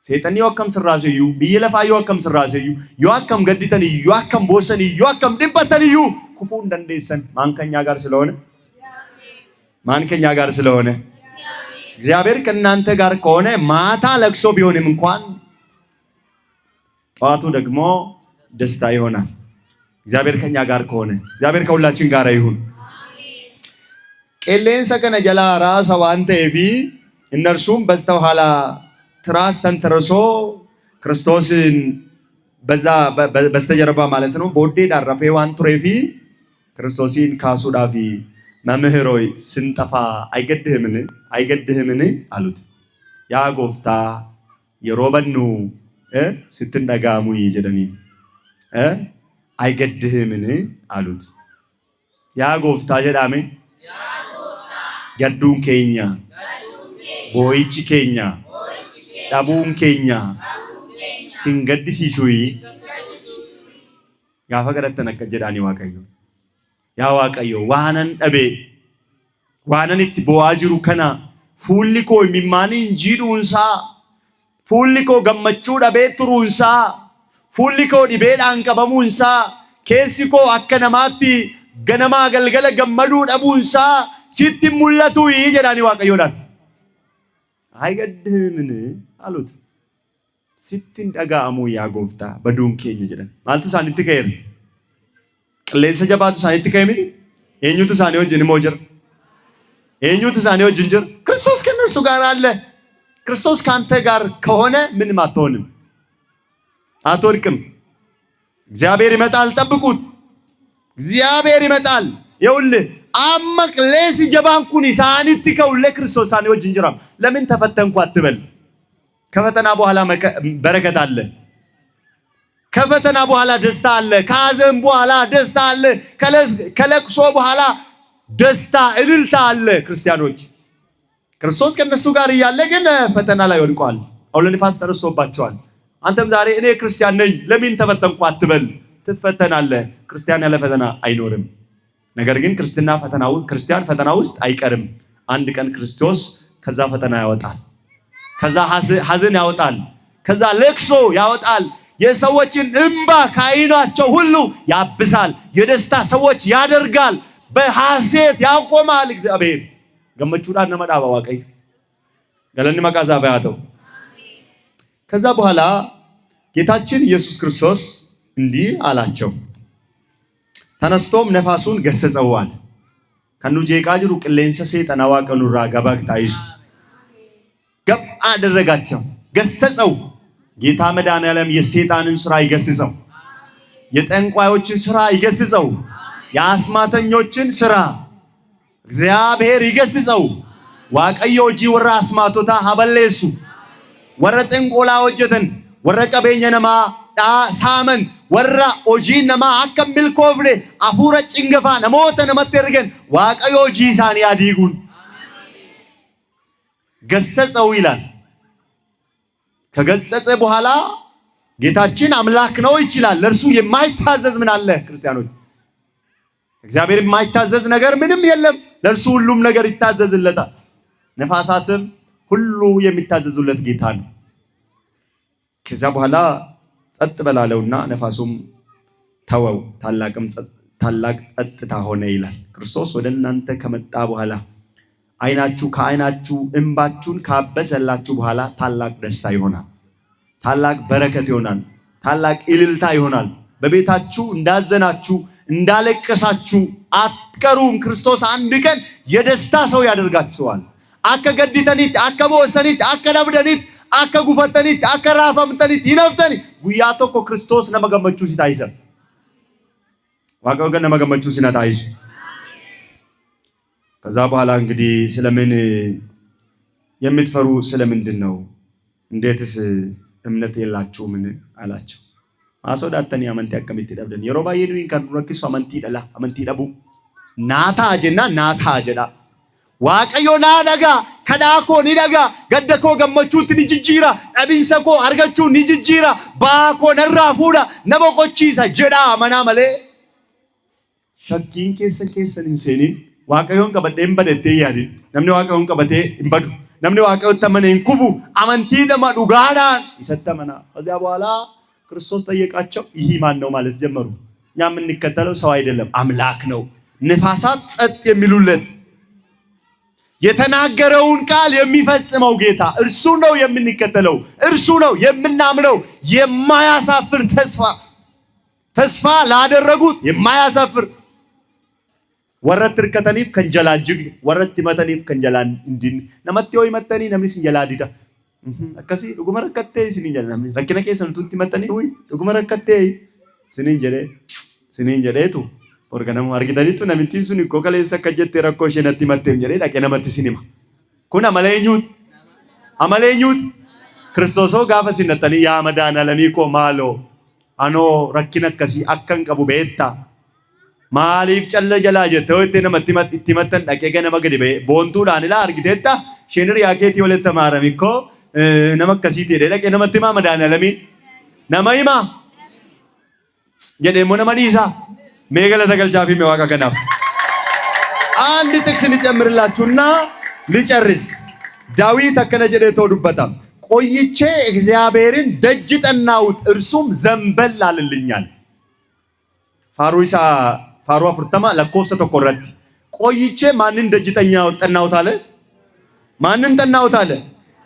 ሰይጣን ይወከም ስራሴዩ ቢየለፋ ይወከም ስራሴዩ ይወከም ገድተን ይወከም ቦሰን ይወከም ድበተን ይዩ ክፉ እንደንደሰን ማንከኛ ጋር ስለሆነ እግዚአብሔር ከእናንተ ጋር ከሆነ ማታ ለቅሶ ቢሆንም እንኳን ጧቱ ደግሞ ደስታ ይሆናል። እግዚአብሔር ከኛ ጋር ከሆነ እግዚአብሔር ከሁላችን ጋር ይሁን። ቄሌንሰ ከነ ጀላ ራስ ዋንቴፊ እነርሱም በስተኋላ ትራስ ተንተርሶ ክርስቶስን በዛ በስተጀርባ ማለት ነው ቦዴ ዳራፌ ዋንቱሬፊ ክርስቶስን ካሱዳፊ መምህሮይ ስንጠፋ አይገድህምን አሉት። ያ ጎፍታ የሮበኑ ስትንደጋሙ ይጀደኒ አይገድህምን አሉት። ያ ጎፍታ ጀዳሜ ገዱን ኬኛ ቦይቺ ኬኛ ዳቡን ኬኛ ሲንገድሲሱይ ጋፋ ገረተን ከጀዳኒ ዋቀዩ ያ ዋቀዩ ዋናን ደቤ ዋናን ኢtti bo'aa jiru kana fuulli koo imimmaanii injiidhuunsaa fuulli koo gammachuu dhabee turuunsaa fuulli koo dhibeedhaan qabamuunsaa keessi koo akka namaatti ganamaa galgala gammaduu dhabuunsaa sitti mul'atu jedhani waaqayyoodhaan አይገድህምን አሉት። sittin dhaga'amu yaa gooftaa baduun keenya jedhan maaltu isaanitti ka'eera qilleensa jabaatu isaanitti ka'e miti eenyutu isaanii wajjin immoo jira eenyutu isaanii wajjin jira ክርስቶስ ከእነርሱ ጋር አለ። ክርስቶስ ካንተ ጋር ከሆነ ምንም አትሆንም አትወድቅም። እግዚአብሔር ይመጣል ጠብቁት። እግዚአብሔር ይመጣል። ይኸውልህ አመቅ ለሲ ጀባንኩን isaanitti ከውለ ክርስቶስ isaanii wajjin jira ለምን ተፈተንኩ አትበል። ከፈተና በኋላ በረከት አለ። ከፈተና በኋላ ደስታ አለ። ከሐዘን በኋላ ደስታ አለ። ከለቅሶ በኋላ ደስታ እልልታ አለ። ክርስቲያኖች ክርስቶስ ከነሱ ጋር እያለ ግን ፈተና ላይ ወድቀዋል። አውሎ ንፋስ ተነስቶባቸዋል። አንተም ዛሬ እኔ ክርስቲያን ነኝ ለምን ተፈተንኩ አትበል። ትፈተናለህ። ክርስቲያን ያለ ፈተና አይኖርም። ነገር ግን ክርስቲያን ፈተና ውስጥ አይቀርም። አንድ ቀን ክርስቶስ ከዛ ፈተና ያወጣል። ከዛ ሐዘን ያወጣል። ከዛ ለቅሶ ያወጣል። የሰዎችን እንባ ከዓይናቸው ሁሉ ያብሳል። የደስታ ሰዎች ያደርጋል። በሐሴት ያቆማል። እግዚአብሔር ገመቹዳን ነመዳባ ዋቀይ ገለኒ መቃዛባ ያተው ከዛ በኋላ ጌታችን ኢየሱስ ክርስቶስ እንዲህ አላቸው። ተነስቶም ነፋሱን ገሰጸዋል። ከኑ ጄቃ ጅሩ ቅሌንሰ ሰይጣን ዋቀኑራ ገባክ ታይሱ ገብ አደረጋቸው ገሰጸው። ጌታ መድኃኒዓለም የሰይጣንን ስራ ይገስጸው፣ የጠንቋዮችን ስራ ይገስጸው፣ የአስማተኞችን ስራ እግዚአብሔር ይገስጸው። ዋቀዮ ጂ ወራ አስማቶታ ሀበሌሱ ወረ ጠንቆላ ወጀተን ወረ ቀበኛ ነማ ዳ ሳመን ወራ ኦጂ ነማ አከምል ኮፍሬ አፉረ ጭንገፋ ነሞተ ነመት ያርገን ዋቀዮ ጂ ሳን ያዲጉን ገሰጸው ይላል። ከገሰጸ በኋላ ጌታችን አምላክ ነው ይችላል። ለርሱ የማይታዘዝ ምን አለ? ክርስቲያኖች እግዚአብሔር የማይታዘዝ ነገር ምንም የለም። ለርሱ ሁሉም ነገር ይታዘዝለታል። ነፋሳትም ሁሉ የሚታዘዙለት ጌታ ነው። ከዛ በኋላ ጸጥ በላለውና ነፋሱም ተወው፣ ታላቅ ጸጥታ ሆነ ይላል። ክርስቶስ ወደ እናንተ ከመጣ በኋላ ከዓይናችሁ እንባችሁን ካበሰላችሁ በኋላ ታላቅ ደስታ ይሆናል፣ ታላቅ በረከት ይሆናል፣ ታላቅ እልልታ ይሆናል። በቤታችሁ እንዳዘናችሁ እንዳለቀሳችሁ አትቀሩም። ክርስቶስ አንድ ቀን የደስታ ሰው ያደርጋችኋል። አከ ገዲተኒት አከ ቦሰኒት አከ ነብደኒት አከ ጉፈተኒት አከ ራፈምተኒት ይነፍተኒ ጉያ ቶኮ ክርስቶስ ነመገመቹ ሲታይሰ ዋቀው ገነ ነመገመቹ ሲናታይሱ። ከዛ በኋላ እንግዲህ ስለምን የምትፈሩ ስለምንድን ነው? እንዴትስ እምነት የላችሁም አላቸው። አሶዳተኒ አመንቲ አከሚት ደብደን የሮባ የዱን ከዱረክሱ አመንቲ ደላ አመንቲ ደቡ ናታ ጀና ናታ ጀዳ ዋቀዮ ናደጋ ከዳኮ ኒደጋ ገደኮ ገመቹት ኒጅጂራ አቢንሰኮ አርገቹ ኒጅጂራ ባኮ ነራፉዳ ነቦቆቺሳ ጀዳ መና መሌ ሸኪን ኬሰን እንሴኒ ዋቀዮን ቀበደን በደቴ ያዲ ነምኒ ዋቀዮን ቀበቴ እንበዱ ነምኒ ዋቀዮ ተመነ እንኩቡ አመንቲ ደማ ዱጋዳን ይሰተመና። ከዚያ በኋላ ክርስቶስ ጠየቃቸው። ይህ ማን ነው ማለት ጀመሩ። እኛ የምንከተለው ሰው አይደለም አምላክ ነው። ነፋሳት ጸጥ የሚሉለት የተናገረውን ቃል የሚፈጽመው ጌታ እርሱ ነው የምንከተለው፣ እርሱ ነው የምናምነው። የማያሳፍር ተስፋ ላደረጉት የማያሳፍር ወረት ርከተኒፍ ከንጀላጅግ ወረት ይመተኒፍ ከንጀላን እንዲን ነመቴ ወይ መተኒ ነምስ እንጀላዲዳ አከሲ ዱጉመ ረከቴ ሲኒን ጀለ ነምኒ ረኪነ ኬሰን ቱንቲ መተኒ ወይ ዱጉመ ረከቴ ሲኒን ጀሌቱ ኦርጋናሙ አርጊዳሊቱ ነምቲ ሱኒ ኮከሌሰ ከጀቴ ረኮ ሸነቲ መተም ጀሌ ዳቄ ነመቲ ሲኒማ ኩና አመለኙት ክርስቶሶ ጋፈ ሲነተኒ ያ መዳና ለሚኮ ማሎ አኖ ረኪነ ከሲ አከን ቀቡ ቤታ ማሊፍ ጨለ ጀላ ጀተ ወይቴ ነመቲ መተን ዳቄ ገነ መገዲ በ ቦንቱ ዳንላ አርጊቴታ ሸንር ያኬቲ ወለተ ማረሚኮ ነመከሲት ሄደ ዳቄ ነመቲ ማ መዳና ለሚ ነማይማ ጀዴሞ ነመዲሳ ሜገለ ተገልጫፊ መዋቃ ከናፍ አንድ ጥቅስ ልጨምርላችሁና ልጨርስ። ዳዊት አከነ ጀዴ ተወዱበታ ቆይቼ እግዚአብሔርን ደጅ ጠናሁት እርሱም ዘንበል አልልኛል። ፋሩ አፍርተማ ለኮብሰ ተቆረት ቆይቼ ማንን ደጅ ጠናሁት አለ? ማንን ጠናሁት አለ?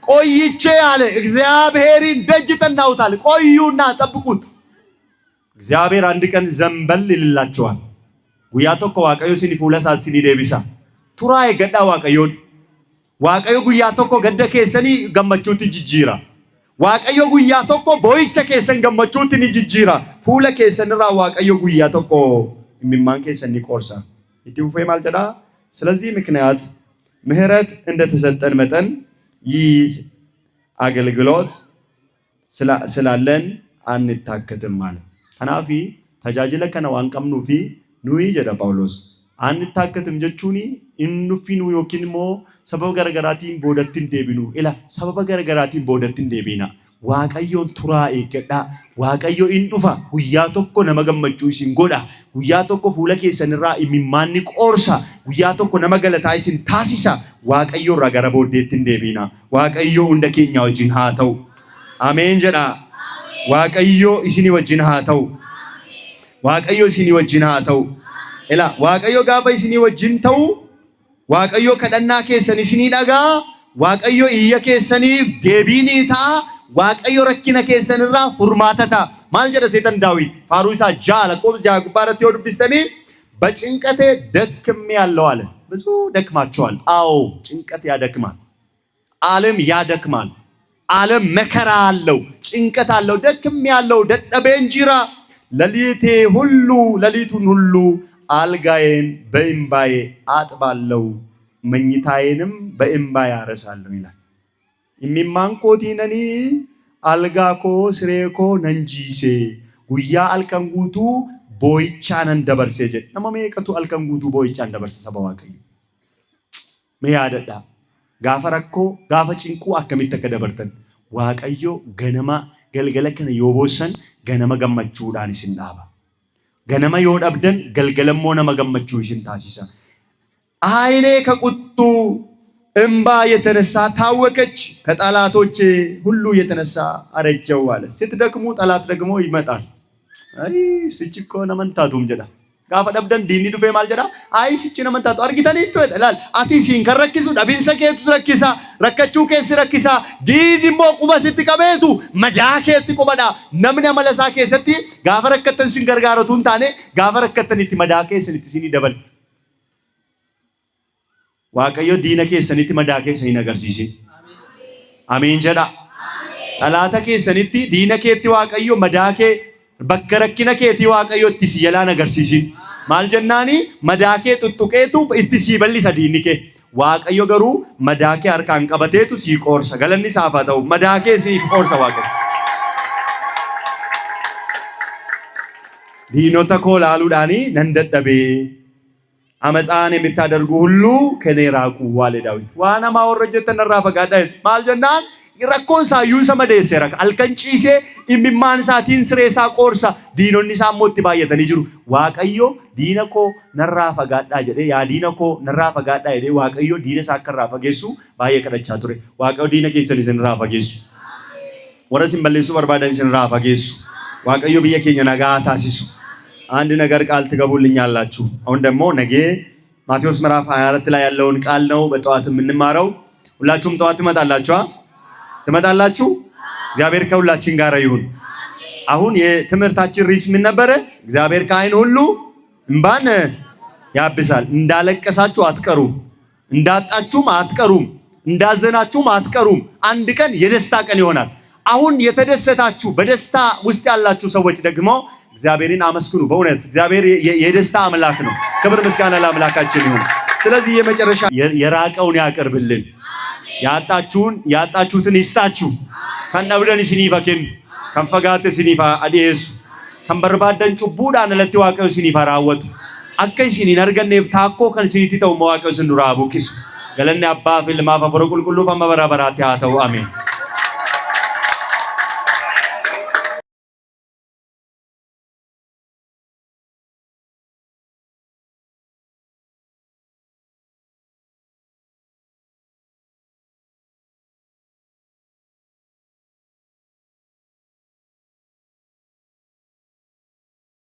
ቆይቼ አለ እግዚአብሔርን ደጅ ጠናሁት አለ። ቆዩና ጠብቁት። እግዚአብሔር አንድ ቀን ዘንበል ይልላችኋል። ጉያ ቶኮ ዋቀዮ ሲኒ ፉለሳት ሲኒ ዴቢሳ ቱራይ ገዳ ዋቀዮ ጉያ ቶኮ ገደ ኬሰኒ ገመቹት ጅጂራ ዋቀዮ ጉያ ቶኮ ቦይቸ ኬሰን ገመቹት ጅጂራ ፉለ ኬሰንራ ዋቀዮ ጉያ ቶኮ የሚማን ኬሰኒ ቆርሳ ኢቲውፌ ማልጨዳ። ስለዚህ ምክንያት ምህረት እንደተሰጠን መጠን ይህ አገልግሎት ስላለን አንታከትም ማለት ከናፊ ተጃጅለ ከነ ዋንቀምኑ ፊ ኑይ ጀዳ ጳውሎስ አንታከትም ጀቹኒ ኢንኑፊ ኑ ዮኪንሞ ሰበብ ገረገራቲን ቦደትን ዴቢኑ ኢላ ሰበብ ገረገራቲን ቦደትን ዴቢና ዋቀዮን ቱራ ኤገዳ ዋቀዮ ኢንዱፋ ጉያ ቶኮ ነመገመቹ ኢሲን ጎዳ ጉያ ቶኮ ፉለ ኬሰንራ ኢሚማኒ ቆርሳ ጉያ ቶኮ ነመገለታ ኢሲን ታሲሳ ዋቀዮ ረገረ ቦደትን ዴቢና ዋቀዮ እንደ ኬኛ ወጂን ሃተው አሜን ጀዳ ዋቀዮ ኢሲኒ ወጂን ሃተው ዋቀዮ ኢሲኒ ወጂን ሃተው ኢላ ዋቀዮ ጋፋ ኢሲኒ ወጂን ተው ዋቀዮ ከደና ኬሰን ኢሲኒ ዳጋ ዋቀዮ ኢየ ኬሰኒ ዴቢኒታ ዋቀዮ ረኪነ ኬሰንራ ሁርማተታ ማል ጀደ ሰይጣን ዳዊት ፋሩሳ ጃለ ቆብ ጃጉባረት ይወድብስተኒ በጭንቀቴ ደክም ያለው አለ። ብዙ ደክማቸዋል። አዎ ጭንቀት ያደክማል። ዓለም ያደክማል። ዓለም መከራ አለው፣ ጭንቀት አለው። ደክም ያለው ደጠበንጂራ ሌሊቱን ሁሉ አልጋዬን በእምባዬ አጥባለሁ መኝታዬንም በእምባዬ አረሳለሁ ይላል። የሚማንኮቲ ነኒ አልጋኮ ስሬኮ ነንጂሴ ጉያ አልከንጉቱ ቦይቻነን ደበርሴ ጀ ነመ ሜቀቱ አልከንጉቱ ቦይቻን ደበርሴ ሰባዋቀዩ ሜያደዳ ጋፈ ረኮ ጋፈ ጭንቁ አከሚት ተከደበርተን ዋቀዮ ገነማ ገልገለ ከነ ዮቦሰን ገነማ ገመቹዳን ሲንዳባ ገነማ ዮዳብደን ገልገለሞ ነመ ገመቹ ይሽን ታሲሳ አይኔ ከቁጡ እንባ የተነሳ ታወከች፣ ከጠላቶች ሁሉ የተነሳ አረጀው አለ። ስትደክሙ ጠላት ደግሞ ይመጣል። አይ ስጭኮ ነመንታቱም ጀዳ ጋፈ ደብደን ዲኒ ዱፌ ማል ጀዳ አይ ስጭ ነመንታቱ አርጊተኒ ይተላል አቲ ሲን ከረክሱ ዳቢን ሰኬቱ ረክሳ ረከቹ ከስ ረክሳ ዲዲሞ ቁበስቲ ቀበቱ መዳኬት ቆበዳ ነምን ያመለሳ ከሰቲ ጋፈ ረከተን ሲን ገርጋረቱን ታኔ ጋፈ ረከተን ቲ መዳኬ ስንቲ ሲኒ ደበል waaqayyo diina keessanitti madaa keessanii agarsiise. Ameen jedha. Talaata keessanitti diina keetti waaqayyo madaa kee bakka rakkina keetti waaqayyo itti si jalaan agarsiisin. Maal jennaani madaa kee tuttuqeetu itti si bal'isa diinni kee. Waaqayyo garuu madaa kee harkaan qabateetu si qoorsa. Galanni isaaf haa ta'u. Madaa kee si qoorsa waaqayyo. Diinota koo laaluudhaani nan dadhabee አመፃን የምታደርጉ ሁሉ ከኔ ራቁ ዋለ ዳዊት። ዋና ማወረጀተን ራፈጋዳ ማል ጀናን ይረኮን ሳዩን ሰመደሰ ረክ አልከንጪሴ ኢሚማን ሳቲን ስሬሳ ቆርሳ ዲኖኒ ሳሞት ባየተን ይጅሩ ዋቀዮ ዲነኮ ነራፈጋዳ ጀደ ያ ዲነኮ ነራፈጋዳ ጀደ ዋቀዮ ዲነ ሳከራፈገሱ ባየ ከደቻ ቱሬ ዋቀዮ ዲነ ከሰን ስንራፈገሱ ወረሲን በለሱ በርባዳን ስንራፈገሱ ዋቀዮ በየከኛ ነጋ ታሲሱ አንድ ነገር ቃል ትገቡልኛላችሁ። አሁን ደግሞ ነገ ማቴዎስ ምዕራፍ 24 ላይ ያለውን ቃል ነው በጠዋት የምንማረው። ሁላችሁም ጠዋት ትመጣላችሁ? እግዚአብሔር ከሁላችን ጋር ይሁን። አሁን የትምህርታችን ርዕስ ምን ነበረ? እግዚአብሔር ከዓይን ሁሉ እንባን ያብሳል። እንዳለቀሳችሁ አትቀሩም፣ እንዳጣችሁም አትቀሩም፣ እንዳዘናችሁም አትቀሩም። አንድ ቀን የደስታ ቀን ይሆናል። አሁን የተደሰታችሁ በደስታ ውስጥ ያላችሁ ሰዎች ደግሞ እግዚአብሔርን አመስግኑ። በእውነት እግዚአብሔር የደስታ አምላክ ነው። ክብር ምስጋና ለአምላካችን ይሁን። ስለዚህ የመጨረሻ የራቀውን ያቀርብልን፣ ያጣችሁትን ይስጣችሁ። ከነብደን ሲኒፋኪን ከንፈጋተ ሲኒፋ አዲስ ከንበርባደን ጩቡዳን ለቲ ዋቀው ሲኒፋ ራወቱ አከይ ሲኒ ነርገኔፍ ታኮ ከን ሲኒቲ ተው መዋቀው ስንዱራ ቡቂስ ገለነ አባ ፊልማ ፈብሮ ቁልቁሉ ፈመበራበራት ያተው አሜን።